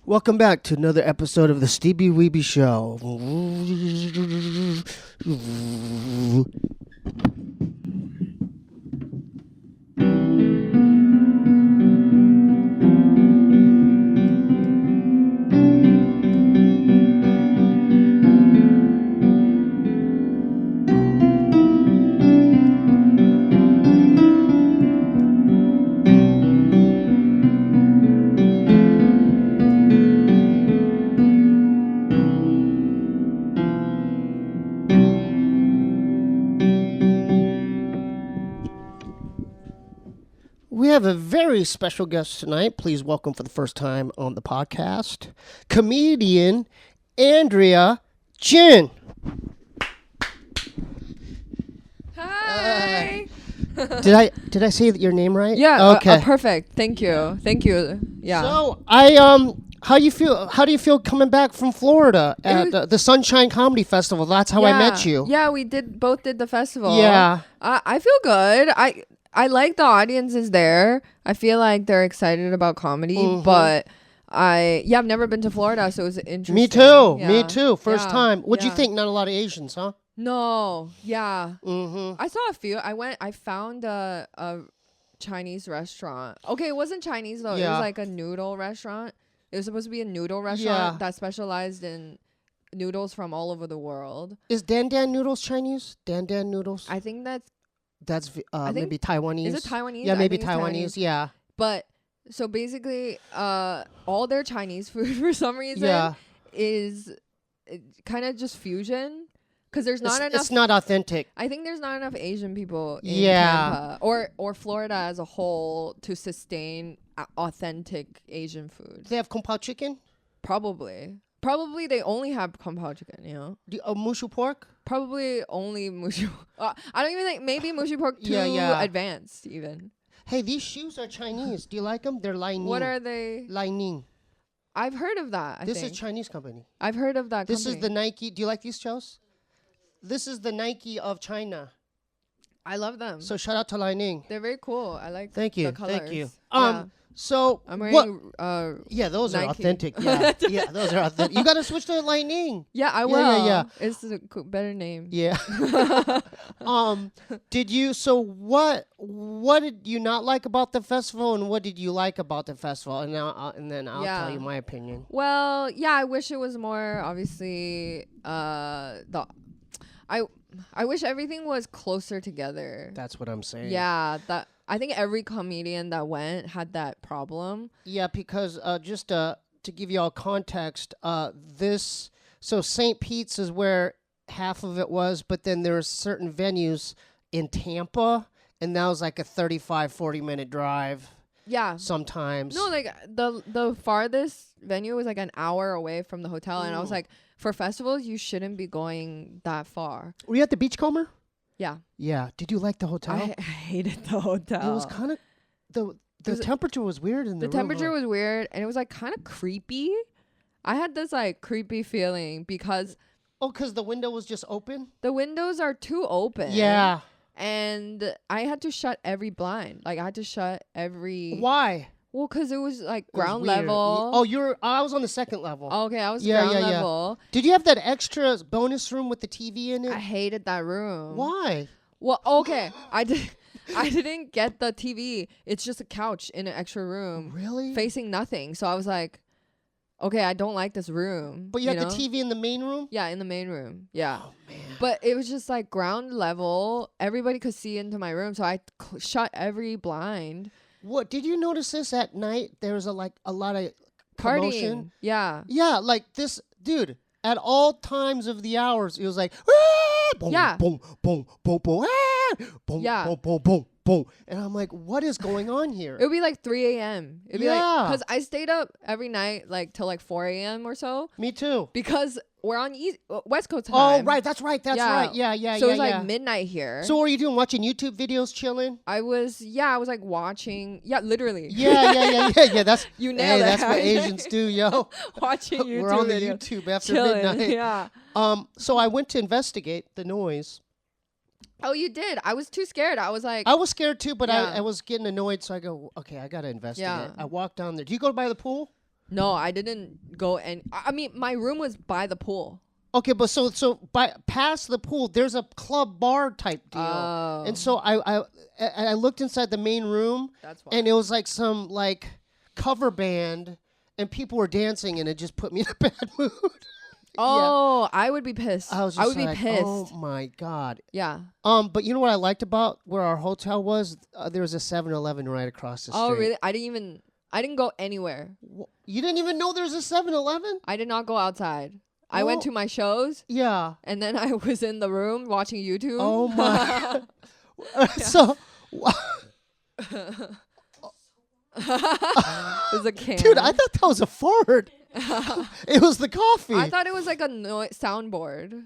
Welcome back to another episode of the Steebee Weebee Show. We have a very special guest tonight. Please welcome for the first time on the podcast, comedian Andrea Jin. Hi. Did I say your name right? Yeah. Okay. Perfect. Thank you. Yeah. So how do you feel coming back from Florida at the Sunshine Comedy Festival? That's how I met you. Yeah, we both did the festival. Yeah. I feel good. I like the audience is there. I feel like they're excited about comedy, but I've never been to Florida, so it was interesting. Me too. Yeah. Me too. First time. What'd you Yeah. think? Not a lot of Asians, huh? No. Yeah. Mm-hmm. I saw a few. I found a Chinese restaurant. Okay, it wasn't Chinese though. It Yeah. was like a noodle restaurant. It was supposed to be a noodle restaurant Yeah. that specialized in noodles from all over the world. Is Dan Dan Noodles Chinese? Dan Dan Noodles? I think that's Maybe Taiwanese. Is it Taiwanese? Yeah, I maybe think it's Taiwanese. Yeah. But so basically, all their Chinese food for some reason Yeah. is kind of just fusion. Because there's not enough. It's not authentic. I think there's not enough Asian people in Yeah. Tampa or Florida as a whole to sustain authentic Asian food. Do they have kung pao chicken? Probably they only have kung pao chicken. You know. Mushu pork? Probably only mushu. I don't even think maybe mushu pork too Yeah. advanced even. Hey, these shoes are Chinese. Do you like them? They're Lining. What are they? Lining. I've heard of that. This is Chinese company. I've heard of that. This company. is the Nike. Do you like these shoes? This is the Nike of China. I love them. So shout out to Lining. They're very cool. I like. Thank you. The colors. Thank you. Yeah. So I'm what? wearing. Yeah, those are Nike. authentic. Yeah, yeah, those are authentic. You gotta switch to Lining. Yeah, I Yeah, will. yeah. It's a better name. Yeah. Did you? So what did you not like about the festival, and what did you like about the festival? And now, and then I'll tell you my opinion. Well, yeah, I wish it was more obviously. I wish everything was closer together. That's what I'm saying. Yeah, that I think every comedian that went had that problem. Yeah, because just to give you all context, so St. Pete's is where half of it was, but then there were certain venues in Tampa, and that was like a 40 minute drive. Yeah. Sometimes. No, like the farthest venue was like an hour away from the hotel, and I was like, for festivals, you shouldn't be going that far. Were you at the Beachcomber? Yeah. Yeah. Did you like the hotel? I hated the hotel. It was kind of the temperature was weird in the room. The temperature was weird, and it was like kind of creepy. I had this like creepy feeling because because the window was just open. the windows are too open. Yeah. And I had to shut every blind. Like I had to shut every. Why? Well, because it was like It was ground weird. level. Oh, I was on the second level. Okay, I was Yeah, ground yeah, yeah. level. Did you have that extra bonus room with the TV in it? I hated that room. Why? Well, okay, I didn't get the TV. It's just a couch in an extra room, Really? facing nothing. So I was like, okay, I don't like this room. But you had know? the TV in the main room? Yeah, in the main room. Yeah. Oh, man. But it was just like ground level. Everybody could see into my room, so I shut every blind. What did you notice this at night? There was a lot of commotion. Partying. Yeah. Yeah, like this dude at all times of the hours. It was like, "Ah!" boom, Yeah. boom, boom, boom, boom, ah! Boom, Yeah. boom, boom, boom, boom. And I'm like, what is going on here? It would be like 3 a.m. It'd be like, Yeah. because I stayed up every night like till like 4 a.m. or so Me too. because we're on West Coast time. Oh, right. That's right. That's Yeah. right. Yeah, yeah, So yeah, it was like yeah. midnight here. So what were you doing? Watching YouTube videos, chilling? I was like watching. Yeah, literally. Yeah. That's You nailed it. That's what Asians do, yo. Watching YouTube We're on the videos. YouTube after Chilling. midnight. Yeah. So I went to investigate the noise, Oh, you did. I was too scared. I was like, I was scared too, but Yeah. I was getting annoyed, so I go, okay, I gotta investigate. Yeah. I walked down there. Do you go by the pool? no, I didn't go. And I mean, my room was by the pool. Okay, but so by past the pool, there's a club bar type deal, Oh, and so I looked inside the main room, that's why. and it was like some like cover band, and people were dancing, and it just put me in a bad mood. Oh, I would be pissed. I was I just would like, be pissed. oh my god. Yeah. But you know what I liked about where our hotel was? There was a 7-Eleven right across the street. Oh, really? I didn't go anywhere. You didn't even know there was a 7-Eleven? I did not go outside. I went Oh. to my shows, Yeah. and then I was in the room watching YouTube. Oh my. So, There's a can. dude, I thought that was a fart. It was the coffee. I thought it was like a soundboard.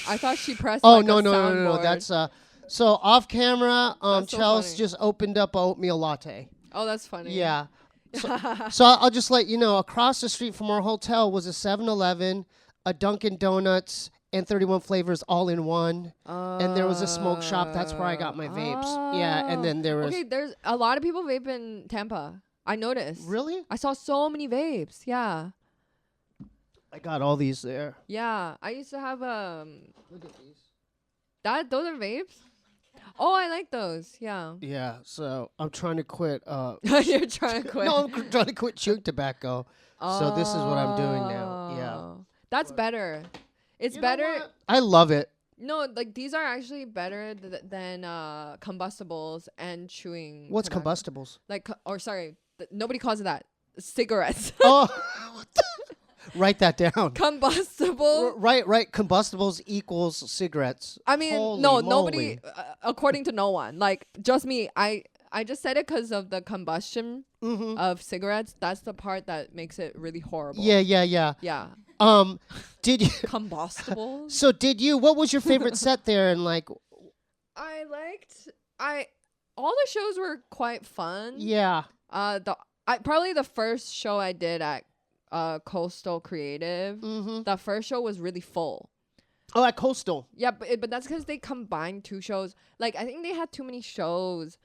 I thought she pressed. Oh like no a no no no no! soundboard. That's so off camera. That's so Chelsea funny. just opened up a oatmeal latte. Oh, that's funny. Yeah. So I'll just let you know. Across the street from our hotel was a 7-Eleven, a Dunkin' Donuts, and 31 flavors all in one. And there was a smoke shop. That's where I got my vapes. Yeah, and then there was Okay, there's a lot of people vape in Tampa. I noticed. really. I saw so many vapes. Yeah. I got all these there. Yeah. I used to have Look at these. those are vapes? Oh, I like those. Yeah. Yeah. So I'm trying to quit. You're trying to quit. No, I'm trying to quit chewing tobacco. So this is what I'm doing now. Yeah. Oh. That's better. It's You know better. what? I love it. No, like these are actually better than combustibles and chewing. What's tobacco. combustibles? Like, or sorry, nobody calls it that. Cigarettes. Oh, write that down. Combustible. Right. Combustibles equals cigarettes. I mean, Holy no, moly. nobody. According to no one, like just me. I just said it because of the combustion Mm-hmm. of cigarettes. That's the part that makes it really horrible. Yeah. Yeah. Did you? Combustibles. So did you? What was your favorite set there? And like, I liked. All the shows were quite fun. yeah. Probably the first show I did at Coastal Creative. Mm-hmm. The first show was really full. Oh, at Coastal. Yeah, but that's because they combined two shows. Like I think they had too many shows.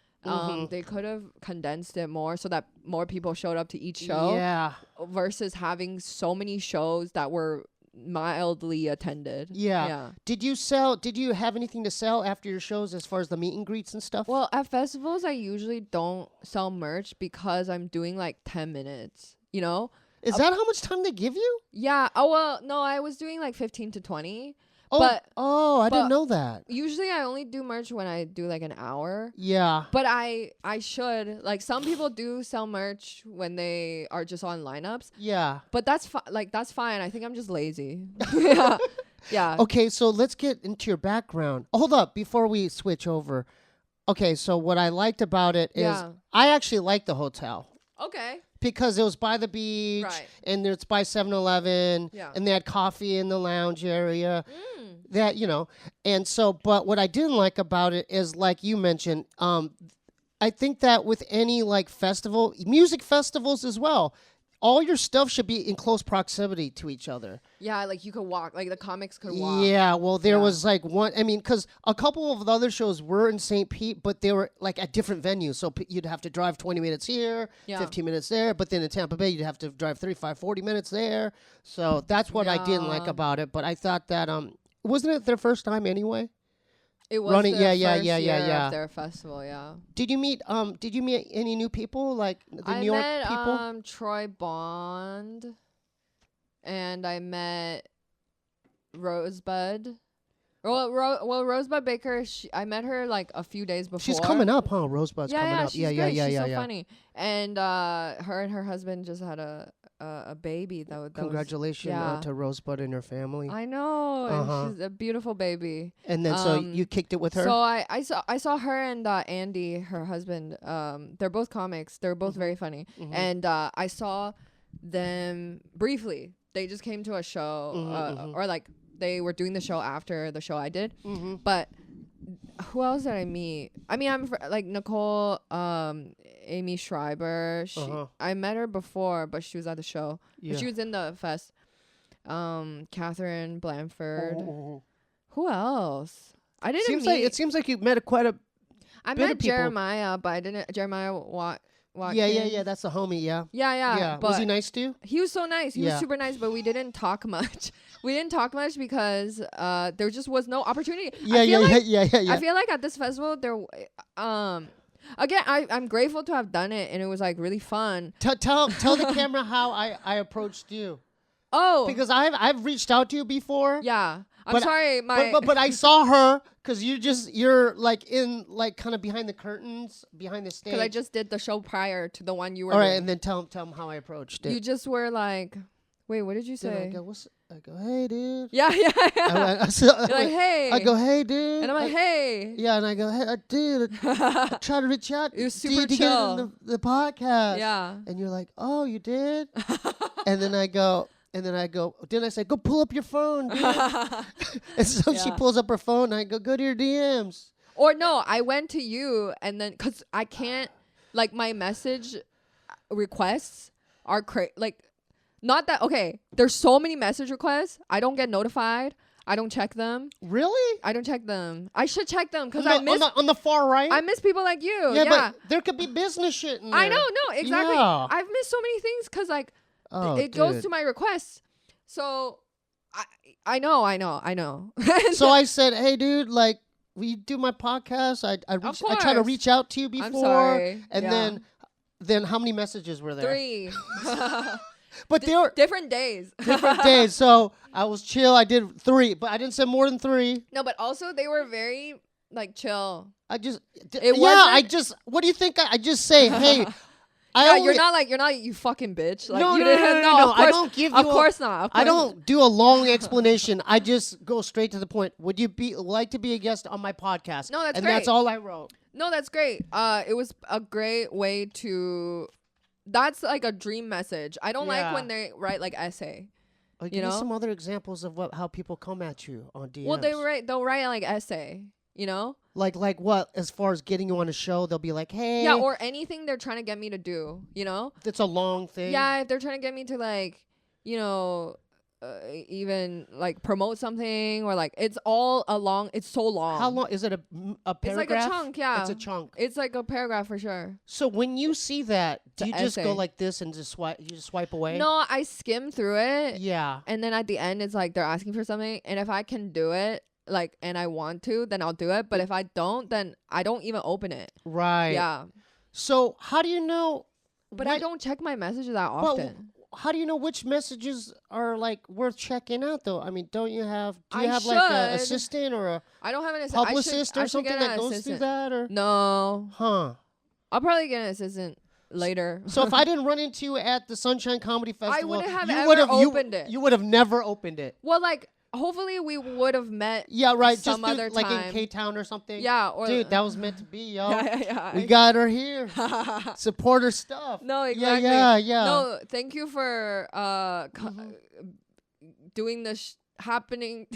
They could have condensed it more so that more people showed up to each show. Yeah. Versus having so many shows that were mildly attended. Yeah. Did you have anything to sell after your shows as far as the meet and greets and stuff? Well, at festivals, I usually don't sell merch because I'm doing like 10 minutes, you know? Is that how much time they give you? Yeah. Oh, well, no, I was doing like 15 to 20. Oh, But- I didn't but- know that. Usually I only do merch when I do like an hour. Yeah. But I should. Like some people do sell merch when they are just on lineups. Yeah. But that's that's fine. I think I'm just lazy. Yeah. Yeah. Okay, so let's get into your background. Hold up before we switch over. Okay, so what I liked about it is Yeah. I actually liked the hotel Okay. because it was by the beach Right. and it's by 7-Eleven Yeah. and they had coffee in the lounge area. Mm. That, and so, but what I didn't like about it is, like you mentioned, I think that with any like festival, music festivals as well, all your stuff should be in close proximity to each other. Yeah, like you could walk. Like the comics could walk. Yeah, well, there Yeah. was like one, I mean, because a couple of the other shows were in St. Pete, but they were like at different venues. So you'd have to drive 20 minutes here, Yeah. 15 minutes there. But then in Tampa Bay, you'd have to drive 35, 40 minutes there. So that's what I didn't like Yeah. about it. But I thought that, wasn't it their first time anyway? It was Running- their yeah, first yeah, year yeah. of their festival, yeah. Did you meet any new people, like the I New York met people? Troy Bond, and I met Rosebud. Well, Rosebud Baker. I met her like a few days before. She's coming up, huh? Rosebud's coming up. She's Yeah, great. yeah. She's so funny. And her and her husband just had a baby. That was Congratulations yeah. to Rosebud and her family. I know. Uh-huh. And she's a beautiful baby. And then so you kicked it with her? So I saw her and Andy, her husband. They're both comics. They're both very funny. Mhm. And I saw them briefly. They just came to a show, or like they were doing the show after the show I did. Mm-hmm. But who else did I meet? I mean, like Nicole, Amy Schreiber. I met her before, but she was at the show. Yeah. But she was in the fest. Catherine Blanford. Mhm. Who else? I didn't Seems meet. like it seems like you met quite a I bit of met people. Jeremiah, but I didn't. Jeremiah Watkins. Yeah. That's the homie. Yeah. Yeah. But Was he nice to you? he was so nice. He was Yeah. super nice, but we didn't talk much. We didn't talk much because there just was no opportunity. Yeah. I feel like at this festival there again I'm grateful to have done it, and it was like really fun. Tell the camera how I approached you. Oh, Because I've reached out to you before. yeah. I'm But- sorry, But I saw her because you're like in like kind of behind the curtains, behind the stage. because I just did the show prior to the one you were All right, doing. and then tell them how I approached it. You just were like, wait, what did you Then say? I go, hey, dude. Yeah. You're like, hey. I go, hey, dude. And I'm like, hey. Yeah, and I go, hey, dude. I tried to reach out It was to super you to get chill. in the podcast. Yeah. And you're like, oh, you did? And then I go, then I say, go pull up your phone, dude. And so she Yeah. pulls up her phone, and I go to your DMs. Or no, I went to you, and then because I can't, like, my message requests are like, not that okay. There's so many message requests. I don't get notified. I don't check them. Really? I don't check them. I should check them because on on the far right? I miss people like you. yeah, Yeah. but there could be business shit in there. I know. No, exactly. Yeah. I've missed so many things because like Oh, it goes dude. to my requests. So I know. So I said, hey, dude, like, will you do my podcast? I try to course. reach out to you before. I'm sorry. And Yeah. then how many messages were there? 3. But they were different days. different days. So I was chill. I did 3, but I didn't say more than 3. No, but also they were very like chill. I just, wasn't- what do you think? I just say, hey, Yeah, you're not you fucking bitch. Like, No, you no, didn't, no, no. of I course- don't give Of you a- course not. Of I course don't do a long explanation. I just go straight to the point. Would you like to be a guest on my podcast? No, that's and great. that's all I wrote. No, that's great. It was a great way to. That's like a dream message. I don't like Yeah. when they write like essay. Like, You give me know? some other examples of how people come at you on DMs. Well, they'll write like essay. You know? like what? As far as getting you on a show, they'll be like, hey, Yeah, or anything they're trying to get me to do. You know? it's a long thing. Yeah, if they're trying to get me to like, you know, even like promote something or like it's all along. It's so long. How long is it? A It's like paragraph? a chunk. Yeah, It's a chunk. It's like a paragraph for sure. So when you see that, do The you just go essay. like this and just swipe? You just swipe away? No, I skim through it. Yeah. And then at the end, it's like they're asking for something. And if I can do it, like, and I want to, then I'll do it. But if I don't, then I don't even open it. Right. Yeah. So how do you know? But I don't check my messages that often. How do you know which messages are like worth checking out though? I mean, do you have I like an should. assistant or a I don't have an assistant. publicist I or should something get that an goes assistant. through that or? No. Huh. I'll probably get an assistant later. So if I didn't run into you at the Sunshine Comedy Festival, wouldn't have you ever would've- opened it. You would have never opened it. Well, like, hopefully we would have met. Yeah, right. Some just other like in time. K-Town or something. Yeah. Or Dude, that was meant to be, yo. yeah. We got her here. Support her stuff. No, exactly. Yeah. No, thank you for doing this happening.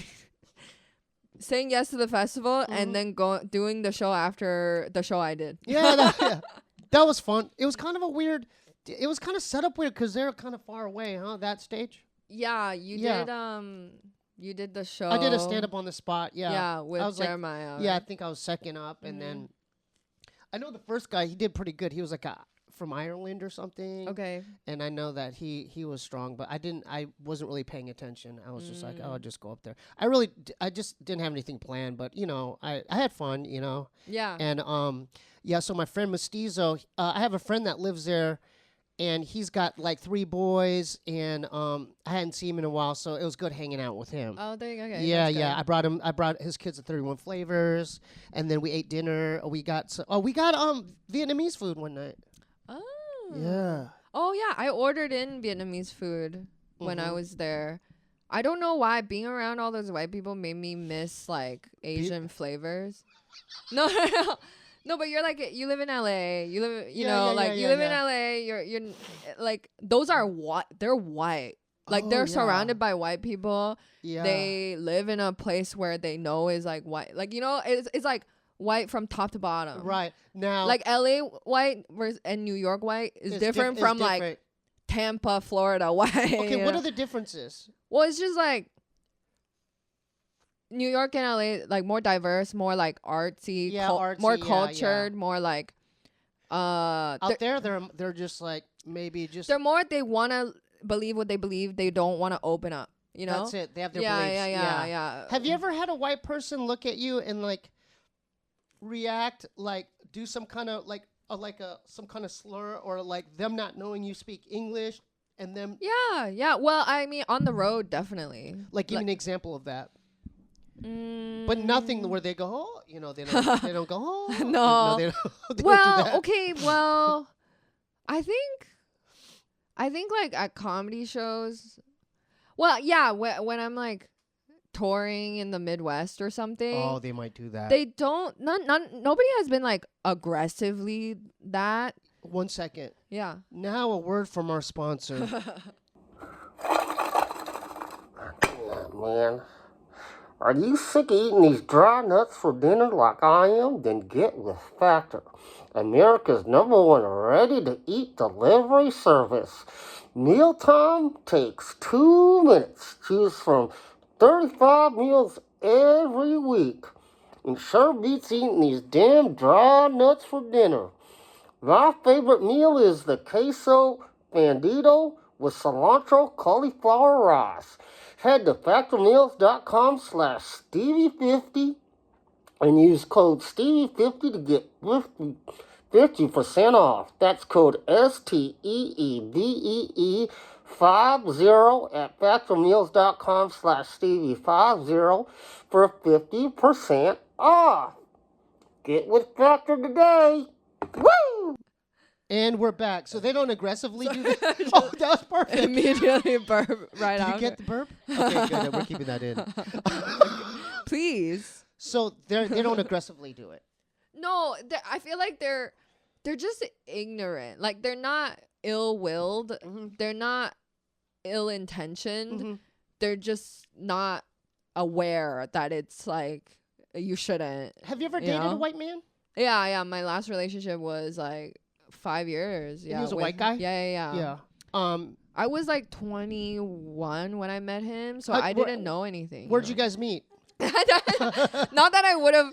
Saying yes to the festival and then doing the show after the show I did. Yeah, that was fun. It was kind of a weird. It was kind of set up weird because they're kind of far away, huh? That stage. Yeah, you Yeah. did. You did the show. I did a stand up on the spot. Yeah. Yeah, I with was like- Jeremiah. Yeah, I think I was second up, and then I know the first guy. He did pretty good. He was like from Ireland or something. Okay. And I know that he was strong, but I wasn't really paying attention. I was just like, oh, I'll just go up there. I just didn't have anything planned, but you know, I had fun, you know. Yeah. And yeah. So my friend Mestizo, I have a friend that lives there, and he's got like 3 boys, and I hadn't seen him in a while, so it was good hanging out with him. Oh, there you go. Okay, Yeah, that's yeah. good. I brought his kids to 31 Flavors, and then we ate dinner. We got Vietnamese food one night. Oh. Yeah. Oh yeah, I ordered in Vietnamese food when I Mhm. was there. I don't know why being around all those white people made me miss like Asian flavors. No, no, but you're like you live in LA. You live, you Yeah, know, yeah, you yeah, live yeah. in LA. You're like those are white. They're white. Like Oh, they're yeah. surrounded by white people. Yeah. They live in a place where they know is like white. Like you know, it's like white from top to bottom. Right. Now Like LA white versus and New York white is it's different it's from like different. Tampa, Florida white. Okay, you what know? are the differences? Well, it's just like New York and LA, like more diverse, more like artsy, Yeah, more artsy, yeah, cultured, more like Out there, they're just like maybe just. they're more they want to believe what they believe. They don't want to open up. You know. That's it. They have their Yeah, beliefs. yeah. Have you ever had a white person look at you and like react, like do some kind of some kind of slur, or like them not knowing you speak English and them Yeah. Well, I mean, on the road, definitely. like give me an example of that. Mm, But nothing where they go, oh, you know, they don't go, oh. No. They don't, they don't do well, that. okay. Well, I think like at comedy shows. Well, yeah. When I'm like touring in the Midwest or something. Oh, they might do that. They don't. Nobody has been like aggressively that. 1 second. Yeah. Now a word from our sponsor. Man, are you sick of eating these dry nuts for dinner like I am? Then get with Factor, America's #1 ready-to-eat delivery service. Mealtime takes 2 minutes. Choose from 35 meals every week. And sure beats eating these damn dry nuts for dinner. My favorite meal is the queso bandito with cilantro cauliflower rice. Head to factormeals.com/Steebee50 and use code Steebee50 to get 50% off. That's code STEEBEE50 at factormeals.com/Steebee50 for 50% off. Get with Factor today. Woo! And we're back. So they don't aggressively do that. Oh, that was perfect. Immediately burp right Did out. you get the burp? Okay, good. We're keeping that in. Please. So they don't aggressively do it. No, I feel like they're just ignorant. Like they're not ill-willed. Mm-hmm. They're not ill-intentioned. Mm-hmm. They're just not aware that it's like you shouldn't. Have you ever You dated know? a white man? Yeah. My last relationship was like 5 years. Yeah, He was a white guy? Yeah. Yeah. I was like 21 when I met him, so Like, I didn't know anything. Where'd you guys meet? Not that I would have.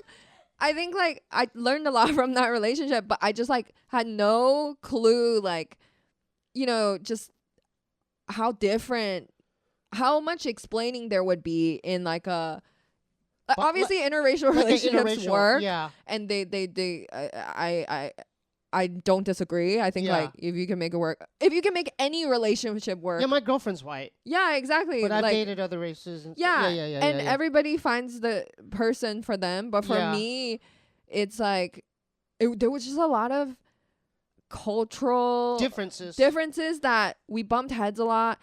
I think like I learned a lot from that relationship, but I just like had no clue, like, you know, just how different, how much explaining there would be in like a. Obviously, interracial Like an relationships interracial- work, Yeah. and I don't disagree. I think Yeah. like if you can make it work, if you can make any relationship work, Yeah, my girlfriend's white, yeah, exactly. but I've like, dated other races. And yeah, and yeah. everybody finds the person for them, but for Yeah. me, it's like there was just a lot of cultural differences that we bumped heads a lot,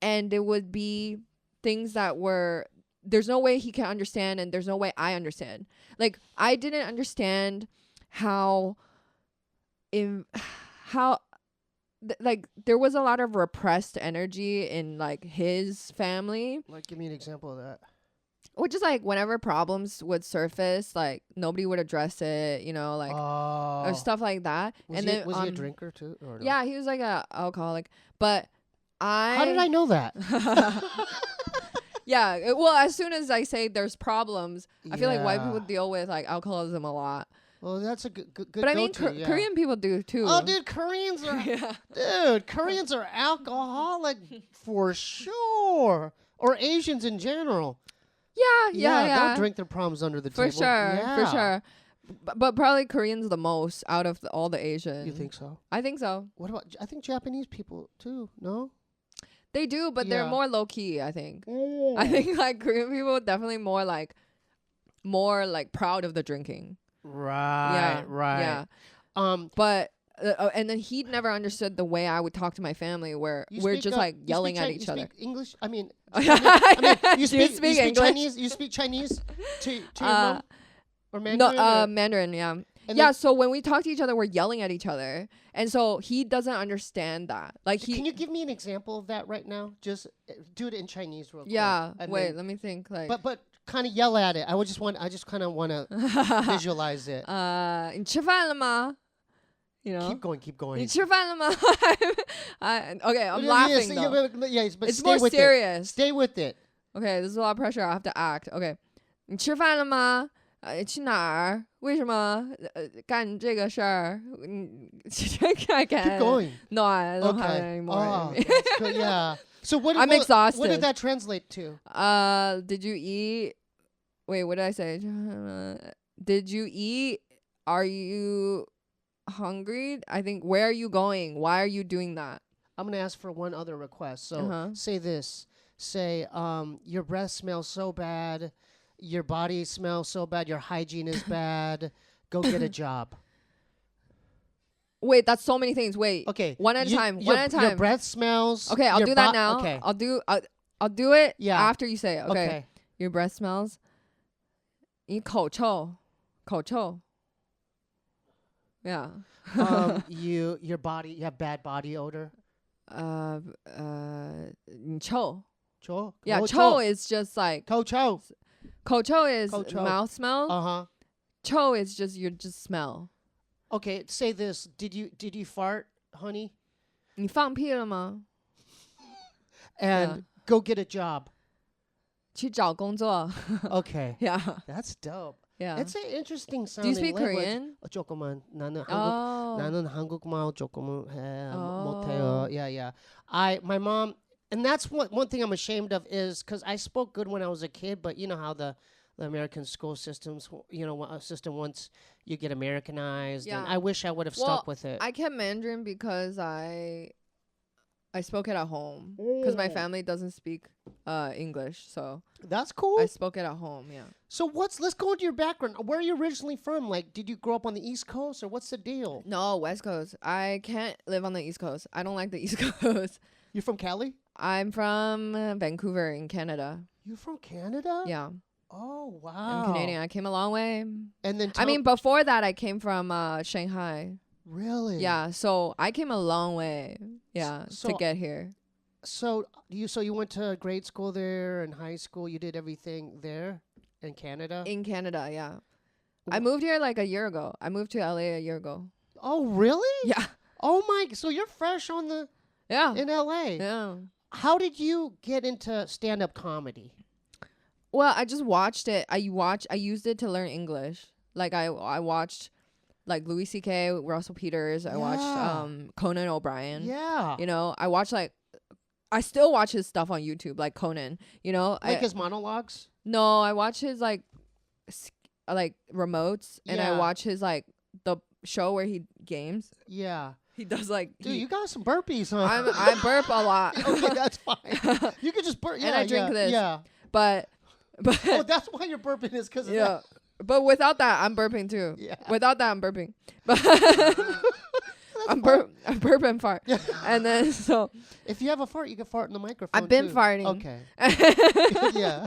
and it would be things that were there's no way he can understand, and there's no way I understand. Like I didn't understand how like there was a lot of repressed energy in like his family. Like, give me an example of that. Which is like whenever problems would surface, like nobody would address it, you know, like or stuff like that. Was he a drinker too? Or no? Yeah, he was like a alcoholic. But How did I know that? Yeah, well, as soon as I say there's problems, I feel like white Yeah. people deal with like alcoholism a lot. Well, that's a good But I mean, go-to, yeah. Korean people do too. Oh, dude, Koreans are Koreans are alcoholic for sure, or Asians in general. Yeah. They'll drink their problems under the For table. sure, Yeah. for sure. But probably Koreans the most out of all the Asians. You think so? I think so. What about? I think Japanese people too. No. They do, but they're Yeah. more low key, I think. I think like Korean people definitely more like proud of the drinking. Right. Right. Yeah. But and then he'd never understood the way I would talk to my family, where we're just like yelling at each other. You speak English? I mean, Do you speak English? Chinese? You speak Chinese to your mom? Or Mandarin? No, or- Mandarin, yeah. And Yeah, then- so when we talk to each other, we're yelling at each other. And so he doesn't understand that. Like Can you give me an example of that right now? Just do it in Chinese real quick. yeah, and wait, then- let me think like But kind of yell at it. I just kind of want to visualize it. 你吃饭了吗? You know? Keep going. 你吃饭了吗? Okay, I'm Yeah, laughing yeah, though. but It's stay more with serious. Stay with it. Okay, this is a lot of pressure. I have to act. Okay. 你吃饭了吗？去哪儿？为什么干这个事儿？I Keep can't. going. No, I don't have it Okay. anymore. Oh, that's good. Yeah. So what? I'm what exhausted. did that translate to? Did you eat? Wait, what did I say? Did you eat? Are you hungry? I think. Where are you going? Why are you doing that? I'm gonna ask for one other request. So Uh-huh. say this. Say, your breath smells so bad, your body smells so bad, your hygiene is bad. Go get a job. Wait, that's so many things. Wait. Okay. One at a time. Your, One at a Your time. breath smells. Okay, I'll your do that now. Okay. I'll do it Yeah. after you say it. Okay. Okay. Your breath smells. 你口臭. Yeah. Your body, you have bad body odor. 你臭. Cho. Yeah, Ko cho is just like Cho. 口臭 is Ko cho. mouth smell. Uh-huh. Cho is just you just smell. Okay, say this. Did you fart, honey? 你放屁了吗? And go get a job. 去找工作. Okay. Yeah. That's dope. Yeah. It's an interesting Do sounding you speak language. Korean? 조금만. 나는 Oh. 나는 한국말 조금은 Oh. 못해요. Yeah. My mom, and that's one thing I'm ashamed of is because I spoke good when I was a kid, but you know how the American school systems, system once you get Americanized, and Yeah. I wish I would have Well, stuck with it. I kept Mandarin because I spoke it at home because my family doesn't speak English, so That's cool. I spoke it at home. Yeah. So let's go into your background. Where are you originally from? Like, did you grow up on the East Coast, or what's the deal? No, West Coast. I can't live on the East Coast. I don't like the East Coast. You're from Cali? I'm from Vancouver in Canada. You're from Canada? Yeah. Oh, wow. I'm Canadian. I came a long way. And then I mean, before that, I came from Shanghai. really? Yeah, so I came a long way. Yeah, So- to get here. So you went to grade school there and high school. You did everything there in Canada. In Canada, yeah. I moved here like a year ago. I moved to LA a year ago. Oh, really? Yeah. Oh my! So you're fresh on the Yeah. in LA. Yeah. How did you get into stand-up comedy? Well, I just watched it. I used it to learn English. Like I watched like Louis C.K., Russell Peters. I watched Yeah. Conan O'Brien. Yeah. You know, I still watch his stuff on YouTube, like Conan. You know, Like his monologues. no, I watch his like remotes, and I Yeah. watch his like the show where he games. Yeah. He does like Dude, you got some burpees, huh? I burp a lot. Okay, that's fine. You could just burp. Yeah, And I drink this. Yeah. but Oh, that's why you're burping is because of yeah. But without that, I'm burping too. Yeah. Without that, I'm burping. But I'm burp and fart. Yeah. And then so that. If you have a fart, you can fart in the microphone. I've been too. farting. Okay. Yeah.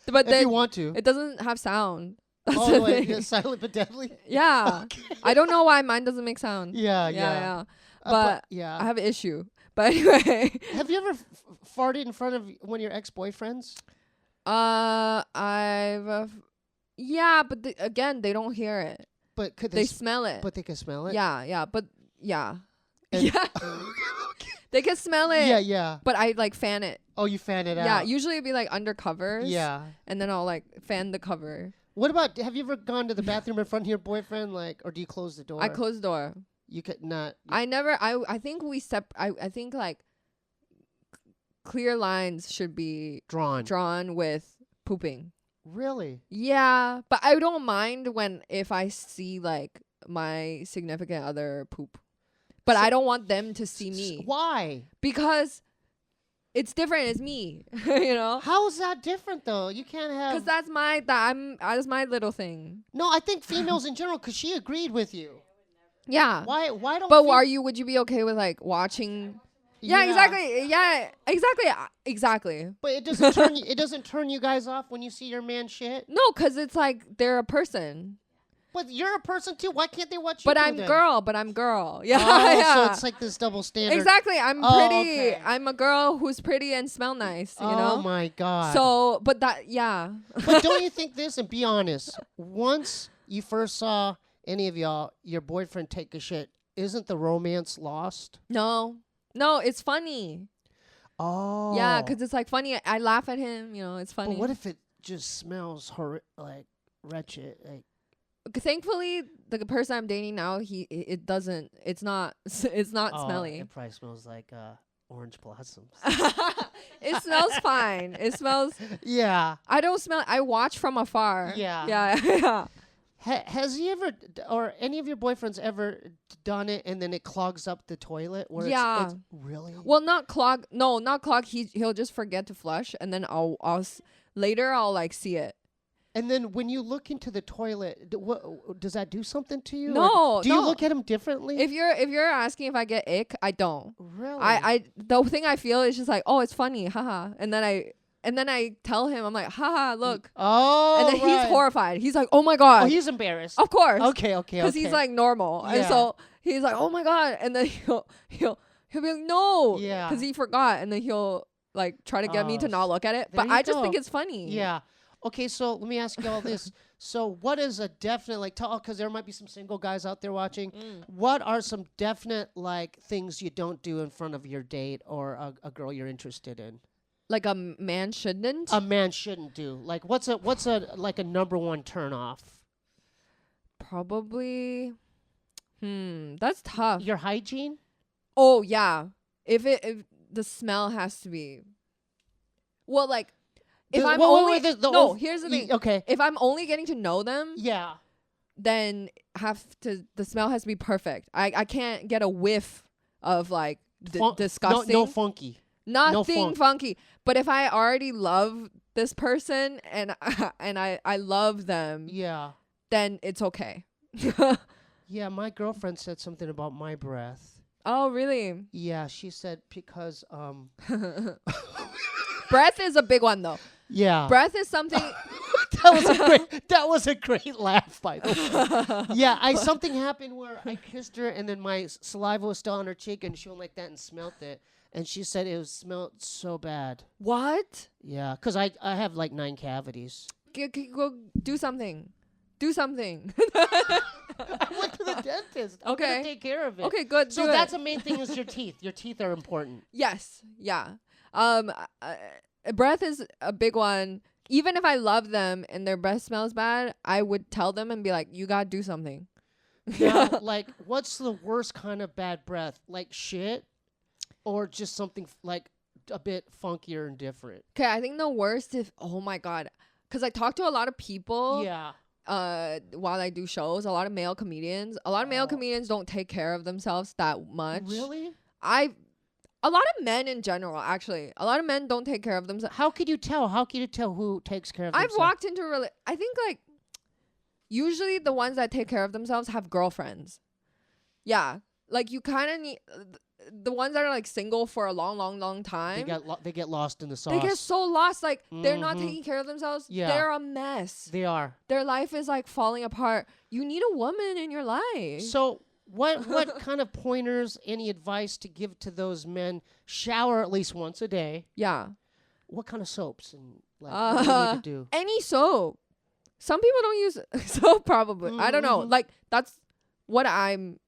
But If you then want to. it doesn't have sound. That's Oh, the like, thing. yeah, silent but deadly. Yeah. I don't know why mine doesn't make sound. Yeah. Yeah. But I yeah. have an issue. But anyway, Have you ever farted in front of one of your ex-boyfriends? yeah, but again, they don't hear it. But could They they? smell it. But they can smell it. Yeah, but yeah. And- Yeah. They can smell it. Yeah. But I like fan it. Oh, you fan it Yeah, out. usually it'd be like under covers. Yeah. And then I'll like fan the cover. What about? Have you ever gone to the bathroom in front of your boyfriend, like, or do you close the door? I close the door. You could not. I never. I think I think like clear lines should be drawn with pooping. Really? Yeah, but I don't mind if I see like my significant other poop. But I don't want them to see me. Why? Because it's different. It's me. You know? How is that different though? You can't have. Because that's my little thing. No, I think females in general, because she agreed with you. Yeah. Why don't? But would you be okay with like watching? Yeah, exactly. Yeah, exactly. But it doesn't turn you. It doesn't turn you guys off when you see your man shit. No, because it's like they're a person. But you're a person too. Why can't they watch you? But do I'm that? girl. Yeah, Oh, yeah. so it's like this double standard. Exactly. I'm Oh, pretty. okay. I'm a girl who's pretty and smell nice. You Oh know. my god. So, but that, yeah. But don't you think this? And be honest. Once you first saw any of y'all, your boyfriend take a shit, isn't the romance lost? No, it's funny. Oh. Yeah, because it's like funny. I laugh at him. You know, it's funny. But what if it just smells like wretched. Like Thankfully, the person I'm dating now, it doesn't. It's not. It's not smelly. It probably smells like orange blossoms. It smells fine. It smells. Yeah. I don't smell. I watch from afar. Yeah. Yeah. Has he ever, or any of your boyfriends ever done it and then it clogs up the toilet? Where Yeah. It's really? Well, not clog. No, not clog. He'll just forget to flush, and then later I'll like see it. And then when you look into the toilet, what does that do something to you? No, Or do you no. look at him differently? If you're asking if I get ick, I don't. Really? I the thing I feel is just like, oh, it's funny, haha, and then I tell him, I'm like, haha, look. Oh, And then he's horrified. He's like, oh my God. Oh, he's embarrassed. Of course. Okay. Because he's like normal. And Yeah. so he's like, oh my God. And then he'll be like, no. Yeah. Because he forgot. And then he'll like try to get me to not look at it. there But you I just go. think it's funny. Yeah. Okay, so let me ask you all this. So what is a definite, like, because there might be some single guys out there watching. What are some definite, like, things you don't do in front of your date or a girl you're interested in? Like a man shouldn't. A man shouldn't do. Like, what's a like a number one turn off? Probably. That's tough. Your hygiene? Oh yeah. If the smell has to be. Well, like if I'm only here's the thing. Okay. If I'm only getting to know them, Yeah. then the smell has to be perfect. I can't get a whiff of like disgusting. No funky. Nothing funk. funky. But if I already love this person and I love them, Yeah. then it's okay. Yeah, my girlfriend said something about my breath. Oh, really? Yeah, she said because Breath is a big one though. yeah. Breath is something. That was a great laugh, by the way. Yeah, something happened where I kissed her and then my saliva was still on her cheek and she went like that and smelt it. And she said it smelled so bad. What? Yeah, because I have like 9 cavities. Go do something. Do something. I went to the dentist. I'm Okay. gonna take care of it. Okay, good. So do that's it. the main thing is your teeth. Your teeth are important. Yes. Yeah. Breath is a big one. Even if I love them and their breath smells bad, I would tell them and be like, you gotta do something. Now, like, what's the worst kind of bad breath? Like shit? Or just something like a bit funkier and different? Okay, I think the worst is, oh my God. Because I talk to a lot of people Yeah. while I do shows, a lot of male comedians. A lot of male comedians don't take care of themselves that much. Really? A lot of men in general, actually. A lot of men don't take care of themselves. How could you tell? How can you tell who takes care of I've themselves? walked into I think like usually the ones that take care of themselves have girlfriends. Yeah. Like you kind of need the ones that are like single for a long time. They get lost in the sauce. They get so lost. Like they're not Mhm. taking care of themselves. Yeah. They're a mess. They are. Their life is like falling apart. You need a woman in your life. So what kind of pointers, any advice to give to those men? Shower at least once a day. Yeah. What kind of soaps and like what do you need to do? Any soap. Some people don't use soap probably. I don't know. Mhm. Like that's what I'm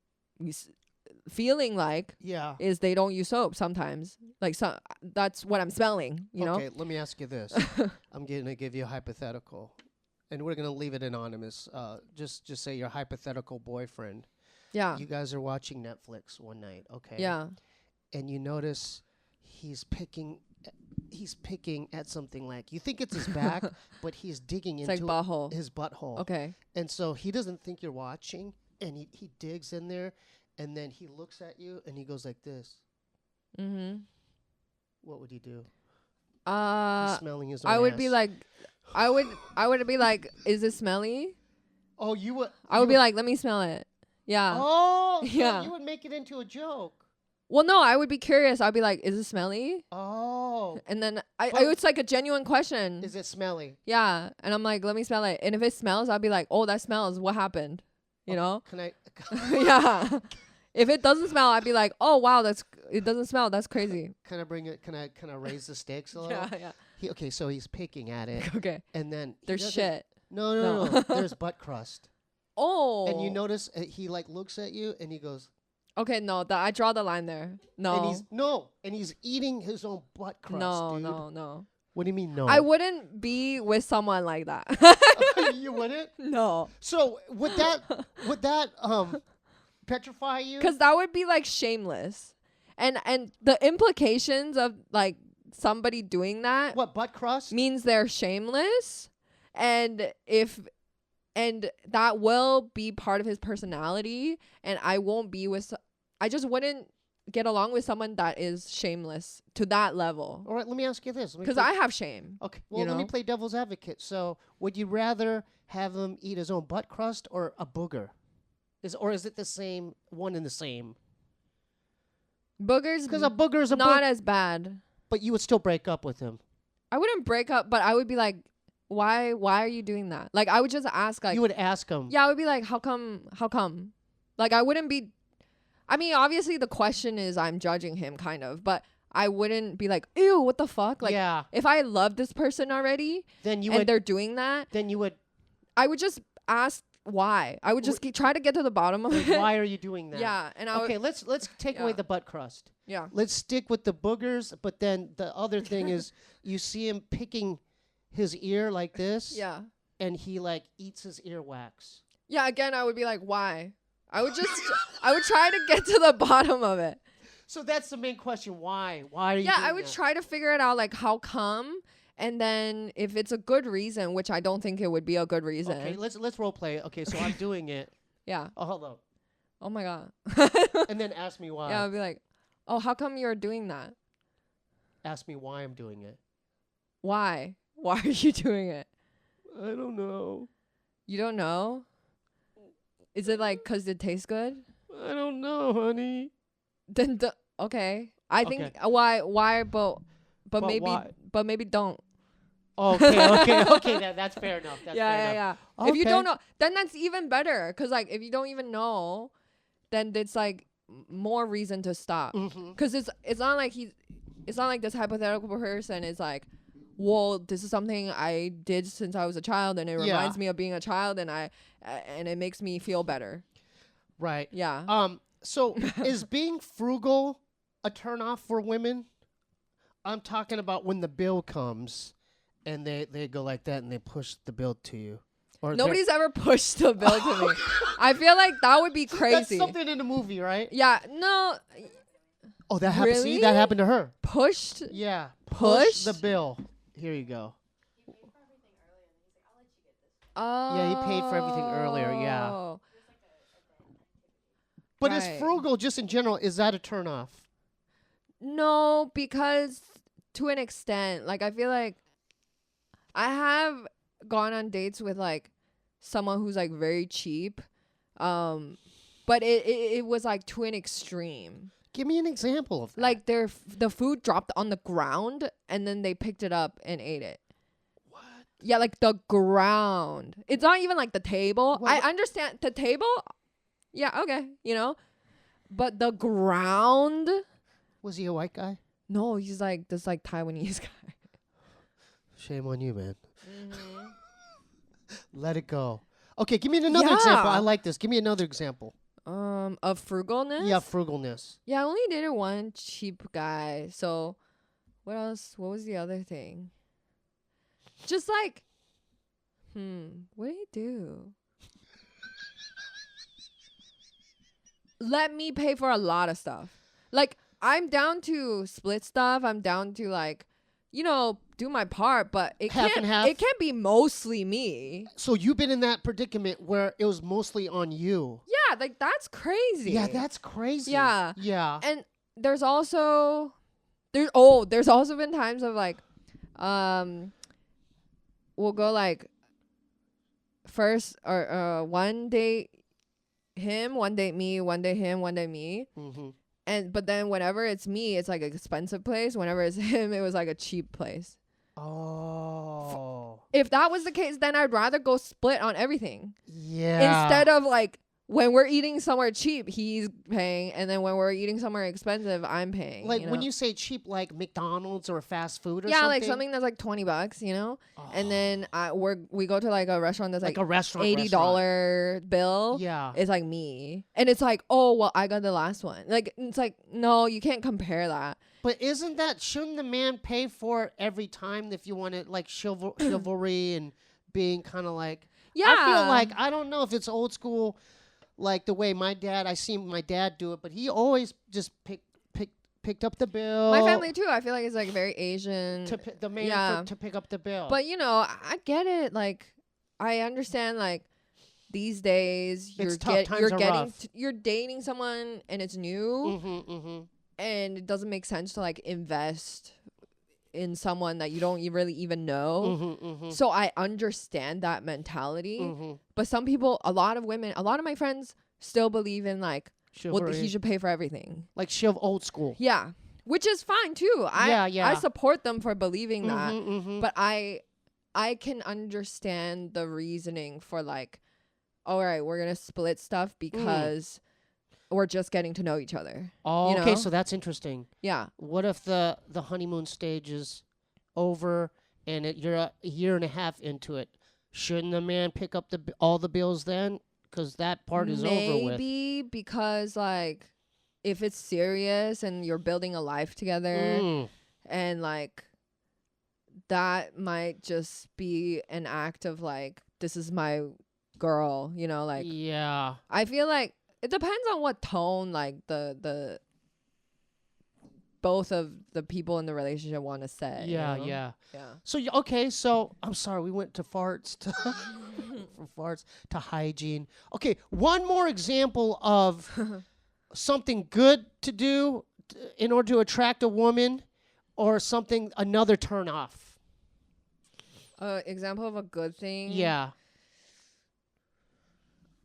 feeling like Yeah. is they don't use soap sometimes. Like that's what I'm smelling, you know? Okay, let me ask you this. I'm going to give you a hypothetical. And we're going to leave it anonymous. Just say your hypothetical boyfriend. Yeah. You guys are watching Netflix one night, okay? Yeah. And you notice he's picking at something like, you think it's his back, but he's digging It's into like butthole. his butthole. Okay. And so he doesn't think you're watching, and he digs in there, and then he looks at you, and he goes like this. Mm-hmm. What would he do? He's smelling his own I would ass. be like, I would be like, is it smelly? Oh, you would. I would be like, let me smell it. Yeah. Oh, so Yeah. you would make it into a joke. Well, no, I would be curious. I'd be like, is it smelly? Oh, And then But- it's like a genuine question. is it smelly? Yeah. And I'm like, let me smell it. And if it smells, I'll be like, oh, that smells. What happened? You know? Can I? Yeah. If it doesn't smell, I'd be like, oh, wow, it doesn't smell. That's crazy. Can I bring it? Can I raise the stakes a little? Yeah. Okay, so he's picking at it, Okay. and then he There's doesn't- shit. No. No. There's butt crust, Oh. and you notice he like looks at you, and he goes, Okay, no, I draw the line there. No. and he's eating his own butt crust. no, dude. no, no. What do you mean no? I wouldn't be with someone like that. You wouldn't? No. So would that petrify you? Because that would be like shameless. And the implications of like somebody doing that What, butt crust? means they're shameless. And that will be part of his personality. And I won't be with, I just wouldn't get along with someone that is shameless to that level. All right, let me ask you this. Because I have shame. Okay, well, let me play devil's advocate. So, would you rather have him eat his own butt crust or a booger? Or is it the same, one and the same? Boogers, Because a booger's a not booger. as bad. But you would still break up with him. I wouldn't break up, but I would be like, why are you doing that? Like, I would just ask, like, You would ask him. yeah, I would be like, how come? Like, I wouldn't be, I mean, obviously the question is I'm judging him kind of, but I wouldn't be like, ew, what the fuck? Like, yeah. if I love this person already Then you and would. they're doing that, Then you would. I would just ask why. I would just try to get to the bottom of Like, it. why are you doing that? Yeah, and I would, Okay, let's take away Yeah. the butt crust. yeah. Let's stick with the boogers. But then the other thing is, you see him picking his ear like this. Yeah. And he like eats his earwax. Yeah, again, I would be like, why? I would just, I would try to get to the bottom of it. So that's the main question. Why? Why are you? Yeah, doing I would that? try to figure it out, like, how come? And then if it's a good reason, which I don't think it would be a good reason. Okay, let's role play it. Okay, so I'm doing it. Yeah. Oh, hold on. Oh my God. And then ask me why. Yeah, I'd be like, oh, how come you're doing that? Ask me why I'm doing it. Why? Why are you doing it? I don't know. You don't know? Is it like 'cause it tastes good? I don't know, honey. Then okay. I think Okay. why but But maybe why? but maybe don't. Okay. That's fair enough. That's fair Yeah. enough. If you don't Okay. know, then that's even better. 'Cause like if you don't even know, then it's like more reason to stop. Mm-hmm. 'Cause it's not like it's not like this hypothetical person is like, well, this is something I did since I was a child, and it Yeah. reminds me of being a child, and and it makes me feel better. Right. Yeah. So is being frugal a turnoff for women? I'm talking about when the bill comes, and they go like that, and they push the bill to you. Or Nobody's ever pushed the bill to me. I feel like that would be that's crazy. something in the movie, right? Yeah. No. Oh, that happened. See, Really? that happened to her. Pushed. Yeah. Pushed? the bill. Here you go. Oh. Yeah, he paid for everything earlier, yeah. But is Right. frugal just in general? Is that a turnoff? No, because to an extent, like I feel like I have gone on dates with like someone who's like very cheap, but it was like to an extreme. Give me an example of that. Like the food dropped on the ground and then they picked it up and ate it. What? Yeah, like the ground. It's not even like the table. Well, I understand the table. Yeah, okay, but the ground. Was he a white guy? No, he's like this like Taiwanese guy. Shame on you, man. Mm-hmm. Let it go. Okay, give me another Yeah. example. I like this. Give me another example. Of frugalness. Yeah, frugalness. Yeah, I only dated one cheap guy. So, what else? What was the other thing? Just like, what did he do? Let me pay for a lot of stuff. Like, I'm down to split stuff. I'm down to like, do my part, but it Half can't. and half? It can't be mostly me. So you've been in that predicament where it was mostly on you. Yeah, like that's crazy. Yeah, that's crazy. Yeah. Yeah. And there's also been times of like we'll go like first or one date him, one date me, one date him, one date me. Mm-hmm. But then whenever it's me, it's like an expensive place. Whenever it's him, it was like a cheap place. Oh. If that was the case, then I'd rather go split on everything. Yeah. Instead of like when we're eating somewhere cheap, he's paying, and then when we're eating somewhere expensive, I'm paying. Like you know? when you say cheap, like McDonald's or fast food or yeah, something. like something that's like $20, you know. And then we go to like a restaurant that's like a restaurant. $80 bill. Yeah. It's like me, and it's like, oh well, I got the last one. Like it's like, no, you can't compare that. But shouldn't the man pay for it every time if you want it like chivalry and being kind of like. Yeah. I feel like, I don't know if it's old school, like the way I seen my dad do it, but he always just picked up the bill. My family too. I feel like it's like very Asian. The man to pick up the bill. But you know, I get it. Like, I understand. Like, these days It's tough. Times are rough. You're dating someone and it's new, Mm-hmm. and it doesn't make sense to like invest in someone that you don't really even know. Mm-hmm. So I understand that mentality. Mm-hmm. But some people, a lot of my friends still believe in like, well, Chivalry. he should pay for everything. Like old school. Yeah. Which is fine too. I support them for believing that. Mm-hmm. But I can understand the reasoning for like, all right, we're going to split stuff because we're just getting to know each other. Oh, you okay, know? so that's interesting. Yeah. What if the honeymoon stage is over and you're a year and a half into it? Shouldn't the man pick up all the bills then? Because that part is over with. Maybe because like if it's serious and you're building a life together and like that might just be an act of like, this is my girl, you know, like. Yeah. I feel like it depends on what tone like the both of the people in the relationship want to set. Yeah, you know? yeah. Yeah. So so I'm sorry, we went to farts from farts to hygiene. Okay, one more example of something good to do in order to attract a woman, or another turn off. Example of a good thing. Yeah.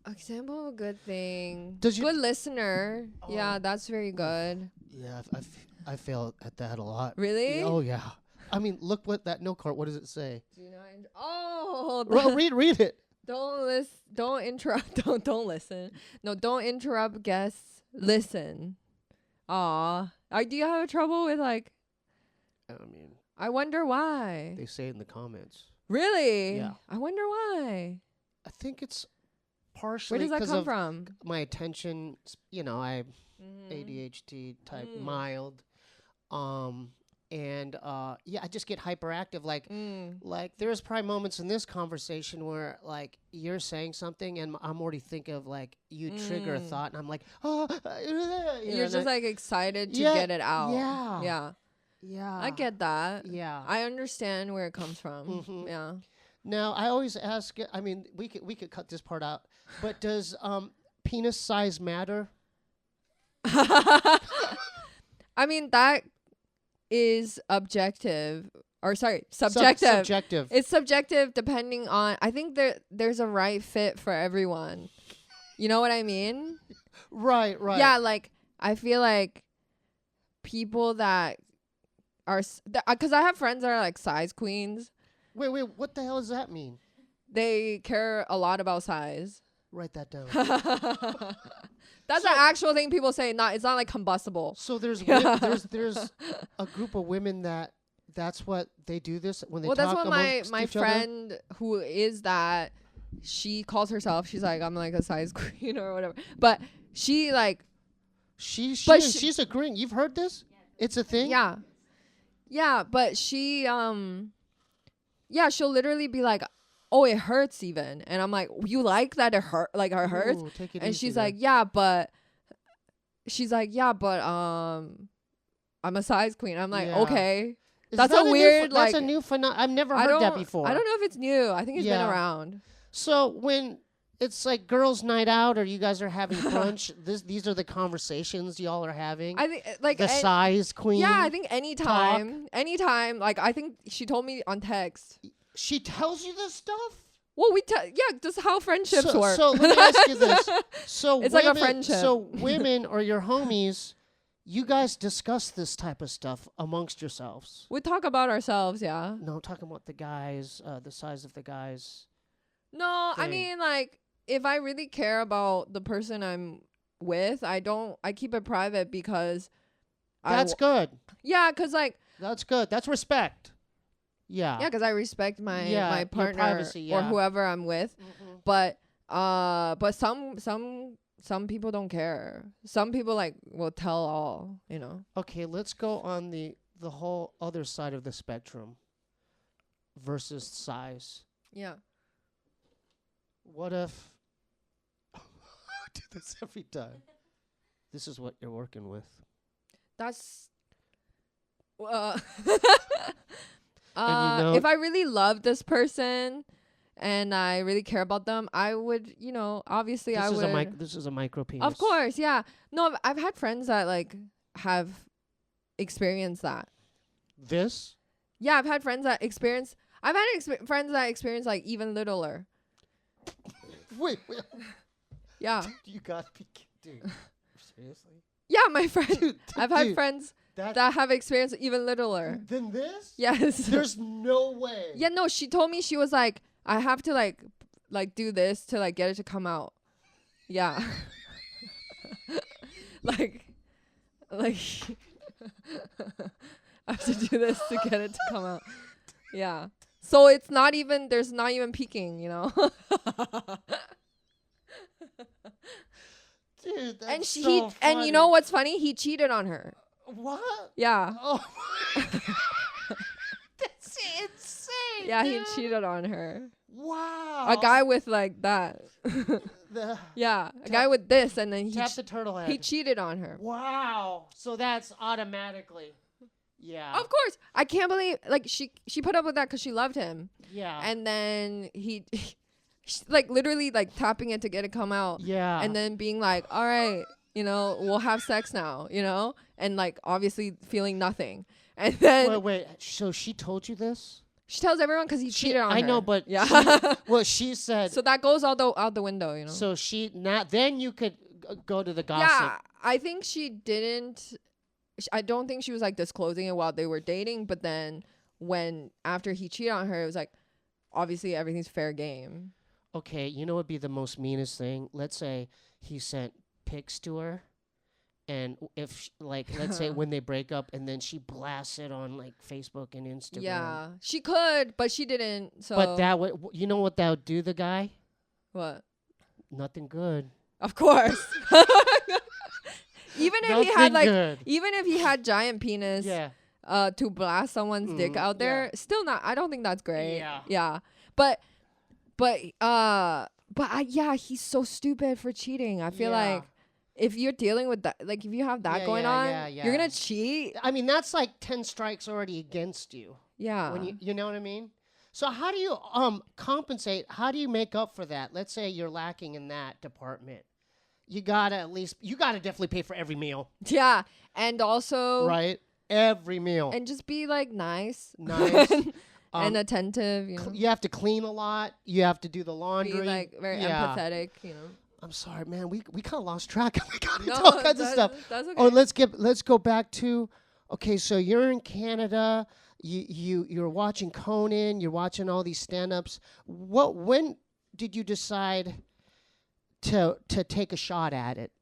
Example of a good thing. Good listener. Oh. Yeah, that's very good. Yeah, I fail at that a lot. Really? Oh yeah. I mean, look what that note card. What does it say? Do not oh, Read it. Don't interrupt. Don't listen. No, don't interrupt guests. Listen. Aw. Do you have trouble with like? I mean, I wonder why. they say it in the comments. Really? Yeah. I wonder why. I think it's partially Where does that because come of from? my attention. You know, I ADHD type, mild, and yeah, I just get hyperactive. Like there's probably moments in this conversation where like you're saying something and I'm already thinking of like you trigger a thought and I'm like, oh, You're just like excited to get it out. Yeah. Yeah. Yeah. I get that. Yeah. I understand where it comes from. Yeah. Now I always ask. I mean, we could cut this part out. But does penis size matter? I mean, that is objective. Or sorry, subjective. Subjective. It's subjective depending on. I think there's a right fit for everyone. You know what I mean? Right. Yeah, like I feel like people that are because I have friends that are like size queens. Wait, what the hell does that mean? They care a lot about size. Write that down. That's an actual thing people say. It's not like combustible. So there's a group of women that's what they do this when they talk that's what amongst my each friend other? who is that, she calls herself, she's like, I'm like a size queen or whatever. But she like she's agreeing. You've heard this? It's a thing? Yeah. Yeah, but she she'll literally be like, oh, it hurts even. And I'm like, you like that it hurt, like it hurts? Ooh, take it and easy she's there. like, I'm a size queen. I'm like, Yeah. okay. Is That's that a weird, that's like, a new phenomenon. I've never heard that before. I don't know if it's new. I think it's been Yeah. around. So when it's like girls' night out or you guys are having brunch, these are the conversations y'all are having. I think like the size queen. Yeah, I think anytime, like I think she told me on text. She tells you this stuff? Well, just how friendships work. So let me ask you this. So it's women, like a friendship. So women or your homies, you guys discuss this type of stuff amongst yourselves. We talk about ourselves, yeah. No, I'm talking about the guys, the size of the guys. No, I thing. mean like if I really care about the person I'm with, I keep it private because That's good. Yeah, cause like That's good. That's respect. Yeah. yeah, cause I respect my Yeah, your partner privacy, or yeah. whoever I'm with. Mhm. But some people don't care. Some people like will tell all, you know. Okay, let's go on the whole other side of the spectrum versus size. Yeah. What if I do this every time? This is what you're working with. That's And you know- if I really love this person and I really care about them, I would, you know, obviously This I is would. this is a micro penis. Of course, yeah. No, I've had friends that like have experienced that. This? Yeah, I've had friends that experience. I've had friends that experience like even littler. Wait, Yeah, you gotta be kidding. Seriously? yeah, my friend. Dude, I've had dude, friends that that have experienced even littler. than this? Yes. There's no way. Yeah, no, she told me she was like, I have to like do this to like get it to come out. Yeah. like I have to do this to get it to come out. Yeah. So it's not even there's not even peeking, you know. Dude, that's And so and you know what's funny? He cheated on her. What? Yeah. Oh my God. That's insane. Yeah, dude. he cheated on her. Wow. A guy with like that. The, Yeah, a guy with this and then tap the turtle head. he cheated on her. Wow. So that's automatically. Yeah. Of course. I can't believe like she put up with that cuz she loved him. Yeah. And then he like literally like tapping it to get it come out. yeah. And then being like, "All right, you know, we'll have sex now," you know? And like obviously feeling nothing. And then wait. So she told you this? she tells everyone cuz he cheated on her. I know, but yeah. well, she said. So that goes out the window, you know. So she not. Then you could go to the gossip. Yeah, I think she didn't. I don't think she was like disclosing it while they were dating. But then after he cheated on her, it was like obviously everything's fair game. Okay, you know what would be the most meanest thing? Let's say he sent pics to her, and if let's say when they break up, and then she blasts it on like Facebook and Instagram. Yeah, she could, but she didn't. So, But that would, you know what that would do the guy? what? Nothing good. Of course. Even if he had Nothing like, good. even if he had giant penis, Yeah. to blast someone's dick out there, still not. I don't think that's great. Yeah. Yeah. Yeah, he's so stupid for cheating. I feel Yeah. like if you're dealing with that, like if you have that going on, yeah. you're gonna cheat. I mean, that's like 10 strikes already against you. Yeah. When you know what I mean? So how do you compensate? How do you make up for that? Let's say you're lacking in that department. You gotta definitely pay for every meal, Yeah, and also right? Every meal. and just be like nice, Nice. and attentive. You know, You have to clean a lot. You have to do the be laundry. like very Yeah. empathetic. You know, I'm sorry, man. We kind of lost track. We got into no, all kinds of stuff. That's okay. Oh, let's go back to. Okay, so you're in Canada. You're watching Conan. You're watching all these stand-ups. When did you decide to take a shot at it?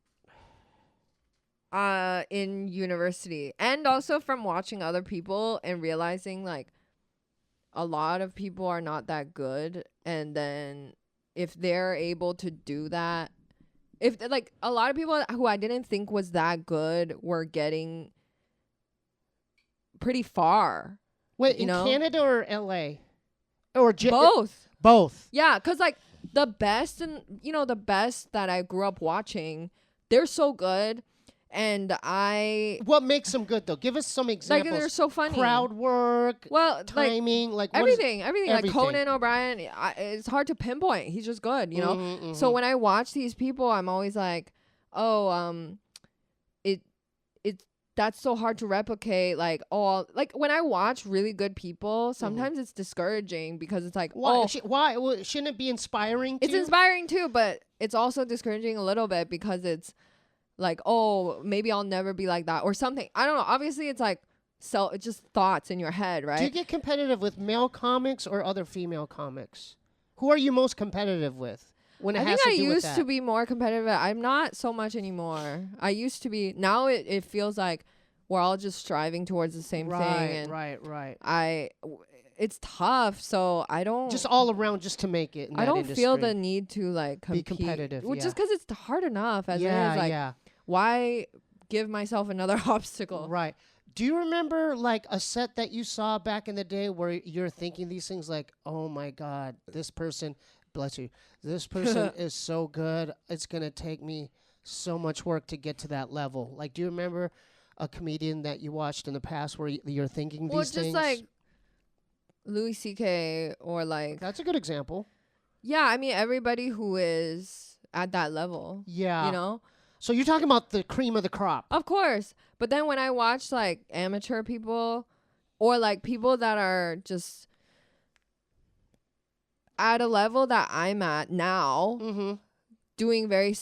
In university, and also from watching other people and realizing like a lot of people are not that good, and then if they're able to do that, if like a lot of people who I didn't think was that good were getting pretty far. Wait, You in know? Canada or LA? Or Both. Both. Yeah, cuz like the best the best that I grew up watching, they're so good, and What makes them good though? Give us some like examples. they're so funny. Crowd work, well, like timing, like what is- everything. Like everything. Conan O'Brien, it's hard to pinpoint. He's just good, you know. Mhm, So mhm. when I watch these people, I'm always like, oh, that's so hard to replicate. Like, oh, like when I watch really good people, sometimes it's discouraging because it's like, Why? oh, Why? Well, shouldn't it be inspiring? it's too? inspiring too, but it's also discouraging a little bit because it's like, oh, maybe I'll never be like that or something. I don't know. Obviously, it's like it's just thoughts in your head, right? Do you get competitive with male comics or other female comics? Who are you most competitive with? when it I has think to I do with used that? to be more competitive. I'm not so much anymore. I used to be. Now it feels like we're all just striving towards the same thing. And Right. it's tough. So I don't. Just all around, just to make it. In I that don't feel the industry. need to like compete. Be competitive. Well, Yeah. just because it's hard enough as it yeah, is. Like, yeah. why give myself another obstacle? Right. Do you remember like a set that you saw back in the day where you're thinking these things like, oh my God, this person, bless you, this person is so good. It's going to take me so much work to get to that level. Like, do you remember a comedian that you watched in the past where you're thinking Well, these just things? like Louis C.K. or like, That's a good example. yeah, I mean, everybody who is at that level, Yeah. you know? So you're talking about the cream of the crop. Of course. But then when I watch like amateur people or like people that are just at a level that I'm at now, Mm-hmm. doing very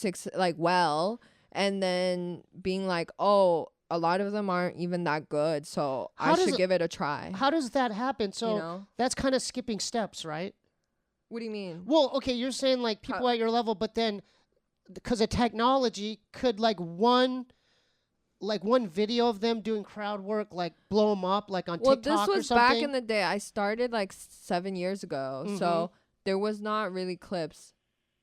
well, and then being like, oh, a lot of them aren't even that good, so How I does should it- give it a try. How does that happen? So You know? that's kind of skipping steps, right? What do you mean? Well, okay, you're saying like people at your level, but then because of technology, could like one video of them doing crowd work like blow them up like on Well, TikTok this or was something? back in the day. I started like 7 years ago, so there was not really clips.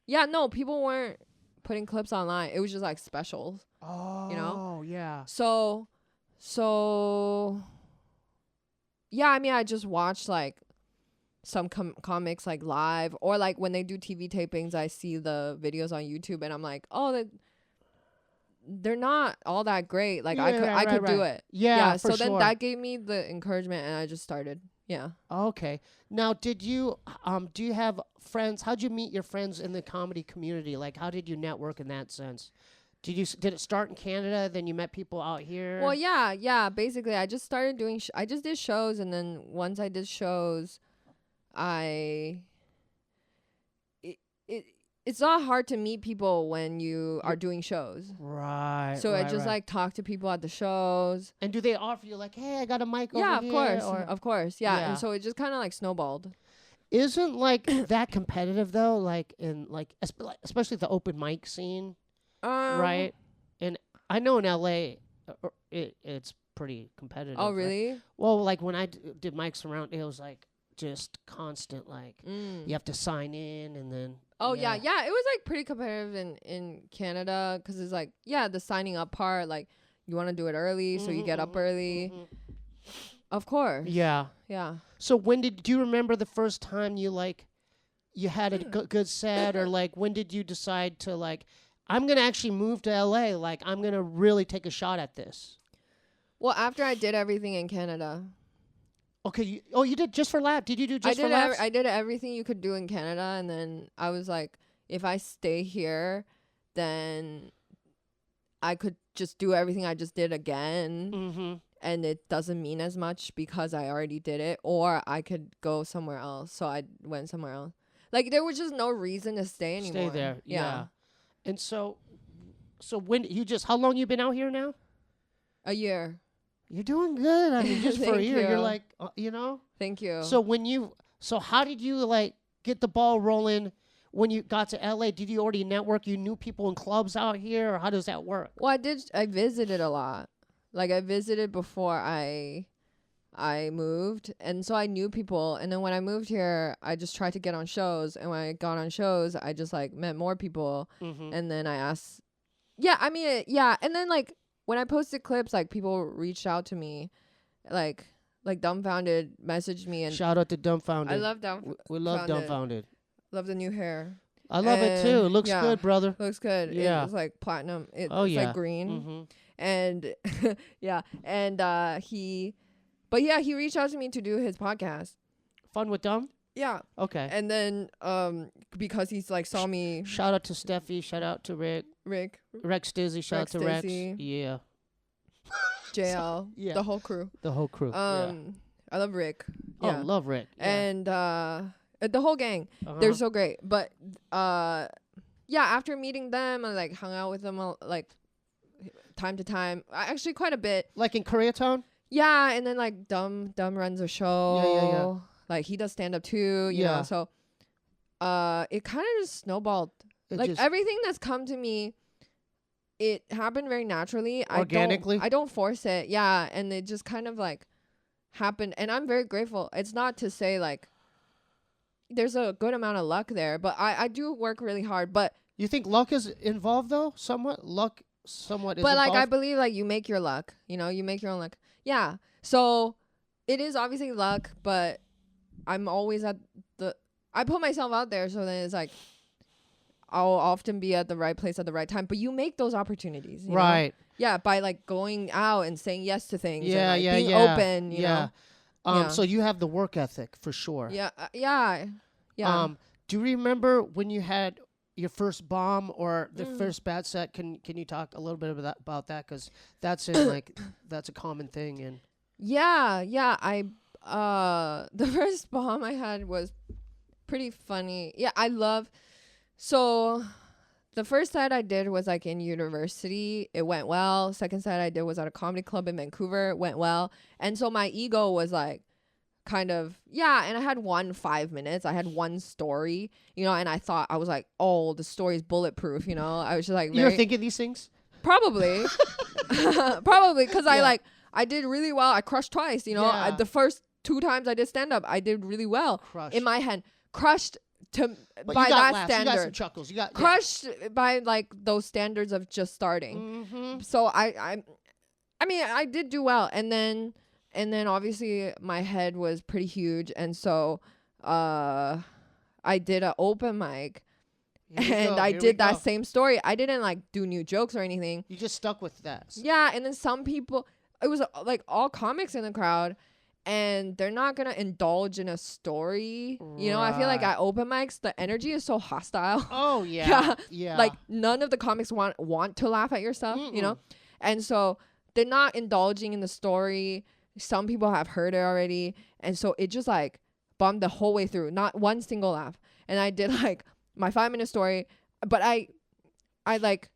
Yeah, no, people weren't putting clips online. It was just like specials. Oh, you know? yeah. So yeah, I mean, I just watched like some comics like live, or like when they do TV tapings, I see the videos on YouTube and I'm like, oh, they're not all that great. Like I could do it. Yeah, for so then sure. that gave me the encouragement and I just started. Yeah. Okay. Now, did you do you have friends? How'd you meet your friends in the comedy community? Like, how did you network in that sense? Did it start in Canada? Then you met people out here? Well, yeah. Basically, I just started doing. I just did shows, and then once I did shows, it's not hard to meet people when you are doing shows. Right. So I just like talk to people at the shows. And do they offer you like, hey, I got a mic over Yeah, here? of course. Yeah. Yeah. And so it just kind of like snowballed. Isn't like that competitive though? Like in like especially the open mic scene, right? And I know in LA, it's pretty competitive. Oh, right? really? Well, like when I did mics around, it was like just constant. Like you have to sign in and then. Oh yeah. It was like pretty competitive in Canada because it's like the signing up part. Like you want to do it early, so you get up early. Of course. Yeah. Yeah. So do you remember the first time you had a good set, or like when did you decide to like, I'm gonna actually move to LA, like I'm gonna really take a shot at this? Well, after I did everything in Canada. Okay. You did just for laughs? Did you do just for laughs? I did everything you could do in Canada, and then I was like, if I stay here, then I could just do everything I just did again. Mm-hmm. And it doesn't mean as much because I already did it, or I could go somewhere else. So I went somewhere else. Like there was just no reason to stay anymore. Stay there. Yeah. And so when how long you been out here now? A year. You're doing good. I mean, just for a Thank year, you. you're like, you know. Thank you. So how did you like get the ball rolling when you got to LA? Did you already network? You knew people in clubs out here, or how does that work? Well, I visited a lot. Like I visited before I moved, and so I knew people. And then when I moved here, I just tried to get on shows, and when I got on shows, I just like met more people. And then I asked, and then like when I posted clips, like people reached out to me, like Dumbfounded messaged me, and Shout out to Dumbfounded. I love We love Founded. Dumbfounded. Love the new hair. I love it too. It looks yeah. good, brother. Looks good. Yeah. It's like platinum. It's yeah. like green. Mm-hmm. And he reached out to me to do his podcast. Fun with Dumb? Yeah. Okay. And then because he's like saw me. Shout out to Steffi. Shout out to Rick. Rex Dizzy. Shout out to Rex. Stizzy. Yeah. JL. Yeah. The whole crew. The whole crew. I love Rick. Yeah. Oh, love Rick. Yeah. And the whole gang. They're so great. But after meeting them, I like hung out with them like time to time. Actually quite a bit. Like in Koreatown? Yeah, and then like Dumb runs a show. Yeah. Like he does stand up too, you know. So it kind of just snowballed. It Like just- everything that's come to me, it happened very naturally. Organically? I don't force it. Yeah, and it just kind of like happened, and I'm very grateful. It's not to say like there's a good amount of luck there, but I do work really hard. But You think luck is involved though? Somewhat luck, somewhat is but like I involved. believe like you make your luck. You know, you make your own luck. Yeah. So it is obviously luck, but I'm always I put myself out there, so then it's like I'll often be at the right place at the right time. But you make those opportunities, you know? Right. Yeah, by like going out and saying yes to things. Yeah, and, like, yeah, being yeah. open. You know. Yeah. So you have the work ethic for sure. Yeah. Yeah. Yeah. Do you remember when you had your first bomb or the Mm. first bad set? Can you talk a little bit about that? Because that's in like that's a common thing. And Yeah. I the first bomb I had was pretty funny. Yeah, so the first set I did was like in university. It went well. Second set I did was at a comedy club in Vancouver. It went well. And so my ego was like kind of, yeah, and I had 5 minutes. I had one story, you know, and I thought, I was like, oh, the story's bulletproof, you know. I was just like, you were thinking these things? probably. Probably, because Yeah. I did really well. I crushed twice, you know. Yeah. The first 2 times I did stand up, I did really well. Crushed. In my head, crushed But by you got that laughs, you got some standard. chuckles. You got Crushed by like those standards of just starting. Mm-hmm. So I mean, I did do well, and then obviously my head was pretty huge, and so I did an open mic, and I did that same story. I didn't like do new jokes or anything. You just stuck with that. Yeah, and then some people, it was like all comics in the crowd, and they're not gonna indulge in a story. You know, I feel like Right. at open mics the energy is so hostile. Oh yeah. Yeah. Yeah. Like none of the comics want to laugh at your stuff, you know? And so they're not indulging in the story. Some people have heard it already. And so it just like bombed the whole way through. Not one single laugh. And I did like my 5-minute story, but I like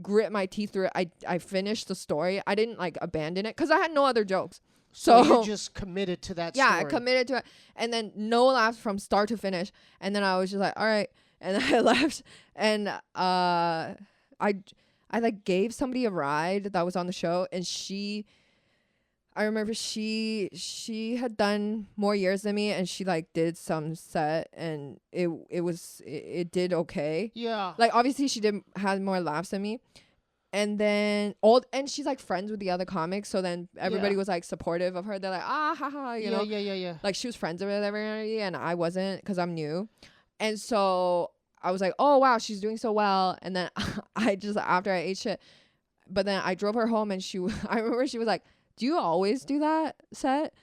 grit my teeth through it. I finished the story. I didn't like abandon it because I had no other jokes. So So you just committed to that yeah, story. I committed to it, and then no laughs from start to finish. And then I was just like, all right, and I left. And I like gave somebody a ride that was on the show, and I remember she had done more years than me, and she like did some set, and it did okay. Yeah. Like obviously she had more laughs than me. And then and she's like friends with the other comics, so then everybody Yeah. was like supportive of her. They're like, haha, you know. Yeah. Like she was friends with everybody, and I wasn't because I'm new. And so I was like, oh wow, she's doing so well. And then I just, after I ate shit, but then I drove her home, and I remember she was like, do you always do that set?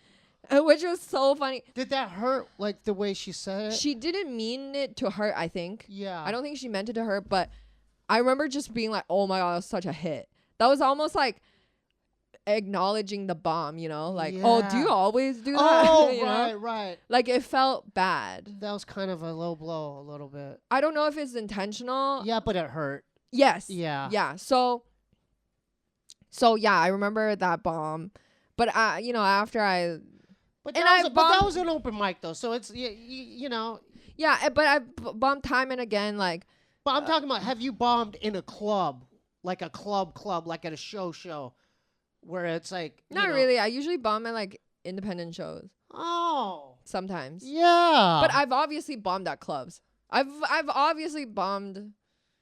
Which was so funny. Did that hurt like the way she said it? She didn't mean it to hurt, I think. Yeah. I don't think she meant it to hurt, but I remember just being like, oh my God, that was such a hit. That was almost like acknowledging the bomb, you know? Like, oh, do you Yeah. always do that? Oh, You know? right. Like, it felt bad. That was kind of a low blow a little bit. I don't know if it's intentional. Yeah, but it hurt. Yes. Yeah. Yeah. So yeah, I remember that bomb. But you know, after I But And that, I was, but that bombed- was an open mic though, so it's you know. yeah, but I bombed time and again, like But I'm talking about, have you bombed in a club, like a club, like at a show, where it's like you not know- really. I usually bomb at like independent shows Oh. sometimes. Yeah. But I've obviously bombed at clubs. I've obviously bombed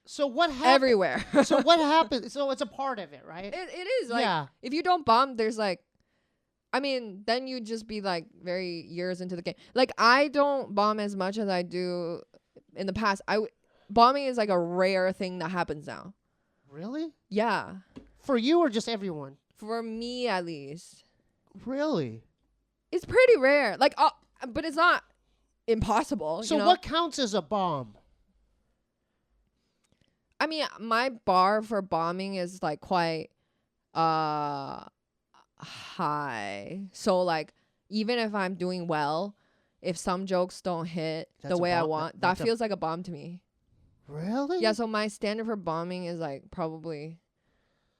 So what happened? everywhere. So what happened? So it's a part of it, right? It is like Yeah. if you don't bomb, there's like, I mean, then you'd just be like very years into the game. Like I don't bomb as much as I do in the past. Bombing is like a rare thing that happens now. Really? Yeah, For you or just everyone? for me at least, Really? it's pretty rare. Like, but it's not impossible. So you know? what counts as a bomb? I mean, my bar for bombing is like quite high. So like even if I'm doing well, if some jokes don't hit That's the a way I bomb- want, that that's a- feels like a bomb to me. Really? Yeah, so my standard for bombing is like probably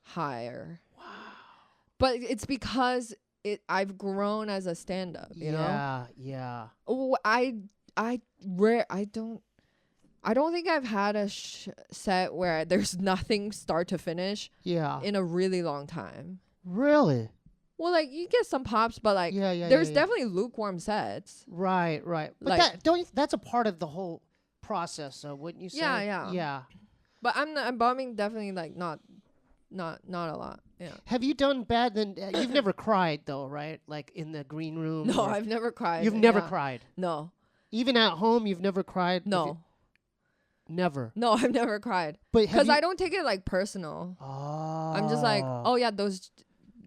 higher. Wow. But it's because I've grown as a stand up, you know? Yeah. Oh, I don't I don't think I've had a set where there's nothing start to finish Yeah. in a really long time. Really? Well, like you get some pops, but like there's definitely lukewarm sets. Right. But Like- that's a part of the whole process, though, wouldn't you say? Yeah. But I'm bombing definitely like not a lot. Yeah. Have you done bad? Then you've never cried though, right? Like in the green room. No, or- I've never cried. You've never Yeah. cried. No. Even at home, you've never cried. No. Never. No, I've never cried. But Because I don't take it like personal. Oh. I'm just like, oh yeah, those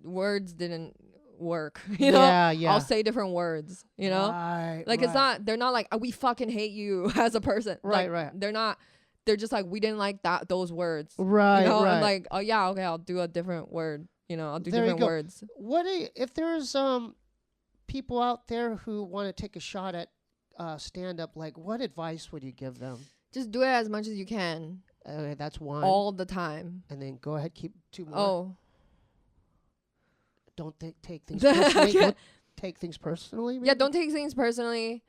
words didn't work. You know? Yeah. I'll say different words, you know? Right. Like it's not, they're not like, we fucking hate you as a person. Right, Like, right. They're not, they're just like, we didn't like those words. Right. You know? Right. I'm like, oh yeah, okay, I'll do a different word. You know, I'll do There you different go. words. If there's people out there who want to take a shot at stand up, like what advice would you give them? Just do it as much as you can. Okay, that's one. All the time. And then go ahead, keep two more. Oh. Don't take things personally. Yeah. Don't take things personally. Yeah, don't take things personally.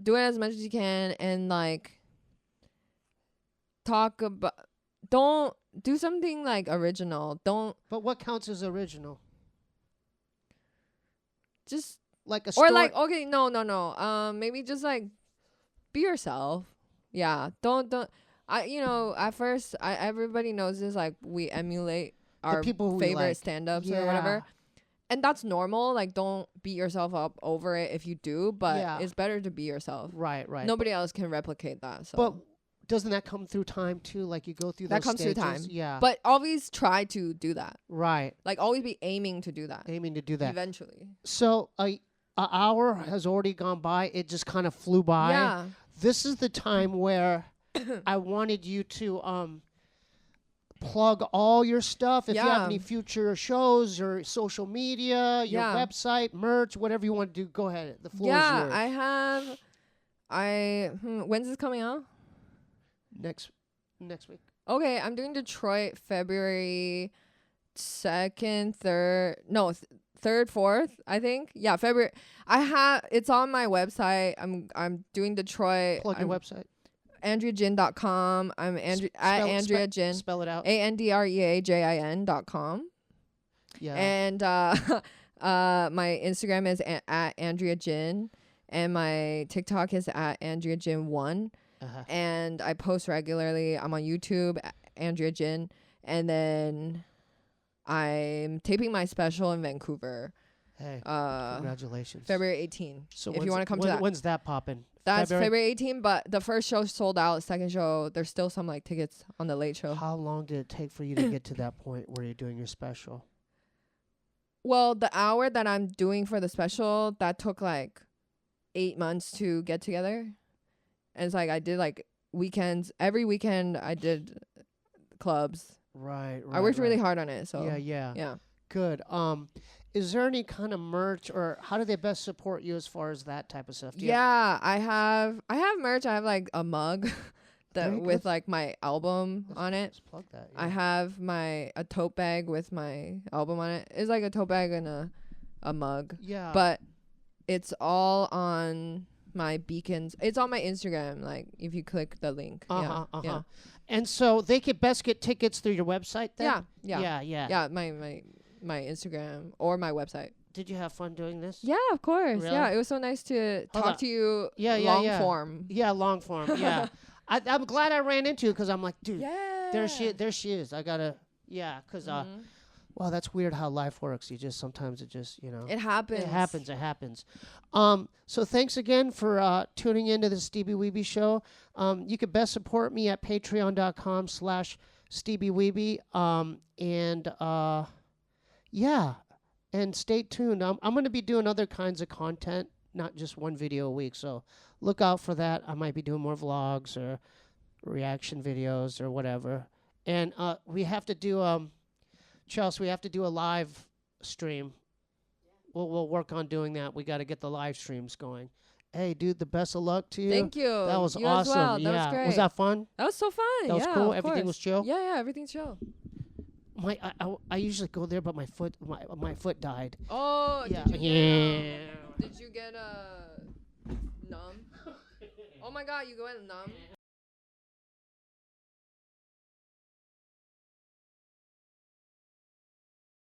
Do it as much as you can, and like don't do something like original. Don't But what counts as original? just Like a story. or like okay, no. Maybe just like be yourself. Yeah. Don't at first everybody knows this, like we emulate our people who we favorite like. stand-ups or Yeah. whatever. And that's normal. Like don't beat yourself up over it if you do, but Yeah. it's better to be yourself. Right. Nobody else can replicate that. So But doesn't that come through time too? Like you go through that those comes through stages? time. Yeah. But always try to do that. Right. Like always be aiming to do that. Aiming to do that. Eventually. So a hour has already gone by. It just kind of flew by. Yeah. This is the time where I wanted you to plug all your stuff. If you have Yeah. any future shows or social media, your Yeah. website, merch, whatever you want to do, go ahead. The floor is Yeah, yours. when's this coming out? Next week. Okay, I'm doing Detroit February 2nd, 3rd, 3rd, 4th, I think. Yeah, February. It's on my website. I'm doing Detroit. Plug your website. AndreaJin.com. I'm Andrea Jin. Spell it out. AndreaJin.com. Yeah. And my Instagram is at Andrea Jin, and my TikTok is at Andrea Jin 1. And I post regularly. I'm on YouTube, Andrea Jin, and then I'm taping my special in Vancouver. Hey, congratulations. February 18. So if you want to come to that. When's that popping? That's February 18, but the first show sold out. Second show, there's still some like tickets on the late show. How long did it take for you to get to that point where you're doing your special? Well, the hour that I'm doing for the special, that took like 8 months to get together. And it's like I did like weekends. Every weekend I did clubs. Right. I worked really hard on it. So Yeah. Good. Is there any kind of merch, or how do they best support you as far as that type of stuff? Yeah, I have merch. I have like a mug Okay, with good. like my album on it. Let's plug that. I have a tote bag with my album on it. It's like a tote bag and a mug. Yeah. But it's all on my Beacons. It's on my Instagram. Like if you click the link. Yeah. And so they could best get tickets through your website then? Yeah. Yeah. My Instagram or my website. Did you have fun doing this? Yeah, of course. Really? Yeah, it was so nice to Hold talk on. to you. Yeah, long yeah. form. Yeah, long form. Yeah. I'm glad I ran into it because I'm like, dude, Yeah. there she is. I gotta, because well, that's weird how life works. Sometimes it just, It happens. It happens. So thanks again for tuning into the Steebee Weebee Show. You can best support me at patreon.com/Steebee Weebee. And stay tuned. I'm going to be doing other kinds of content, not just one video a week. So look out for that. I might be doing more vlogs or reaction videos or whatever. And we have to do Chelsea, we have to do a live stream. We'll work on doing that. We got to get the live streams going. Hey, dude, the best of luck to you. Thank you. That was You as awesome. well. That yeah. was great. Was that fun? That was so fun. That was yeah, cool. of Everything course. was chill. Yeah, everything's chill. I usually go there, but my foot died. Oh, Yeah. did you get numb? Oh my God, you go in numb.